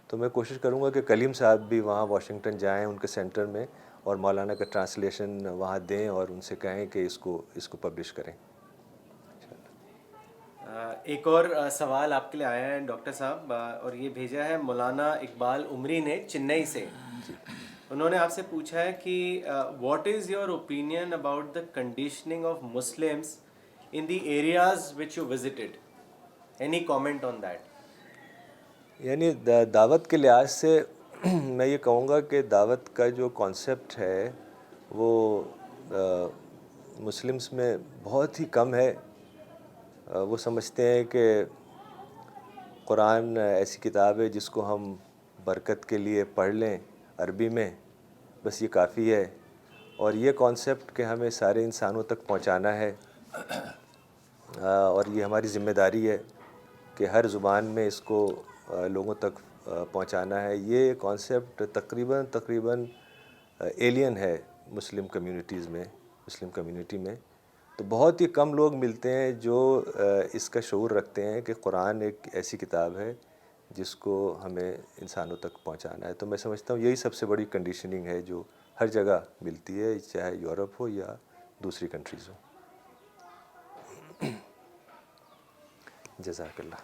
تو میں کوشش کروں گا کہ کلیم صاحب بھی وہاں واشنگٹن جائیں ان کے سینٹر میں, اور مولانا کا ٹرانسلیشن وہاں دیں, اور ان سے کہیں کہ اس کو پبلش کریں. ایک اور سوال آپ کے لیے آیا ہے ڈاکٹر صاحب, اور یہ بھیجا ہے مولانا اقبال عمری نے چنئی سے. انہوں نے آپ سے پوچھا ہے کہ what is your opinion about the conditioning of Muslims in the areas which you visited, any comment on that? یعنی دعوت کے لحاظ سے میں یہ کہوں گا کہ دعوت کا جو کانسیپٹ ہے وہ مسلمس میں بہت ہی کم ہے. وہ سمجھتے ہیں کہ قرآن ایسی کتاب ہے جس کو ہم برکت کے لیے پڑھ لیں عربی میں, بس یہ کافی ہے. اور یہ کانسیپٹ کہ ہمیں سارے انسانوں تک پہنچانا ہے, اور یہ ہماری ذمہ داری ہے کہ ہر زبان میں اس کو لوگوں تک پہنچانا ہے. یہ کانسیپٹ تقریباً ایلین ہے مسلم کمیونٹی میں. تو بہت ہی کم لوگ ملتے ہیں جو اس کا شعور رکھتے ہیں کہ قرآن ایک ایسی کتاب ہے جس کو ہمیں انسانوں تک پہنچانا ہے. تو میں سمجھتا ہوں یہی سب سے بڑی کنڈیشننگ ہے جو ہر جگہ ملتی ہے, چاہے یورپ ہو یا دوسری کنٹریز ہو. جزاک اللہ.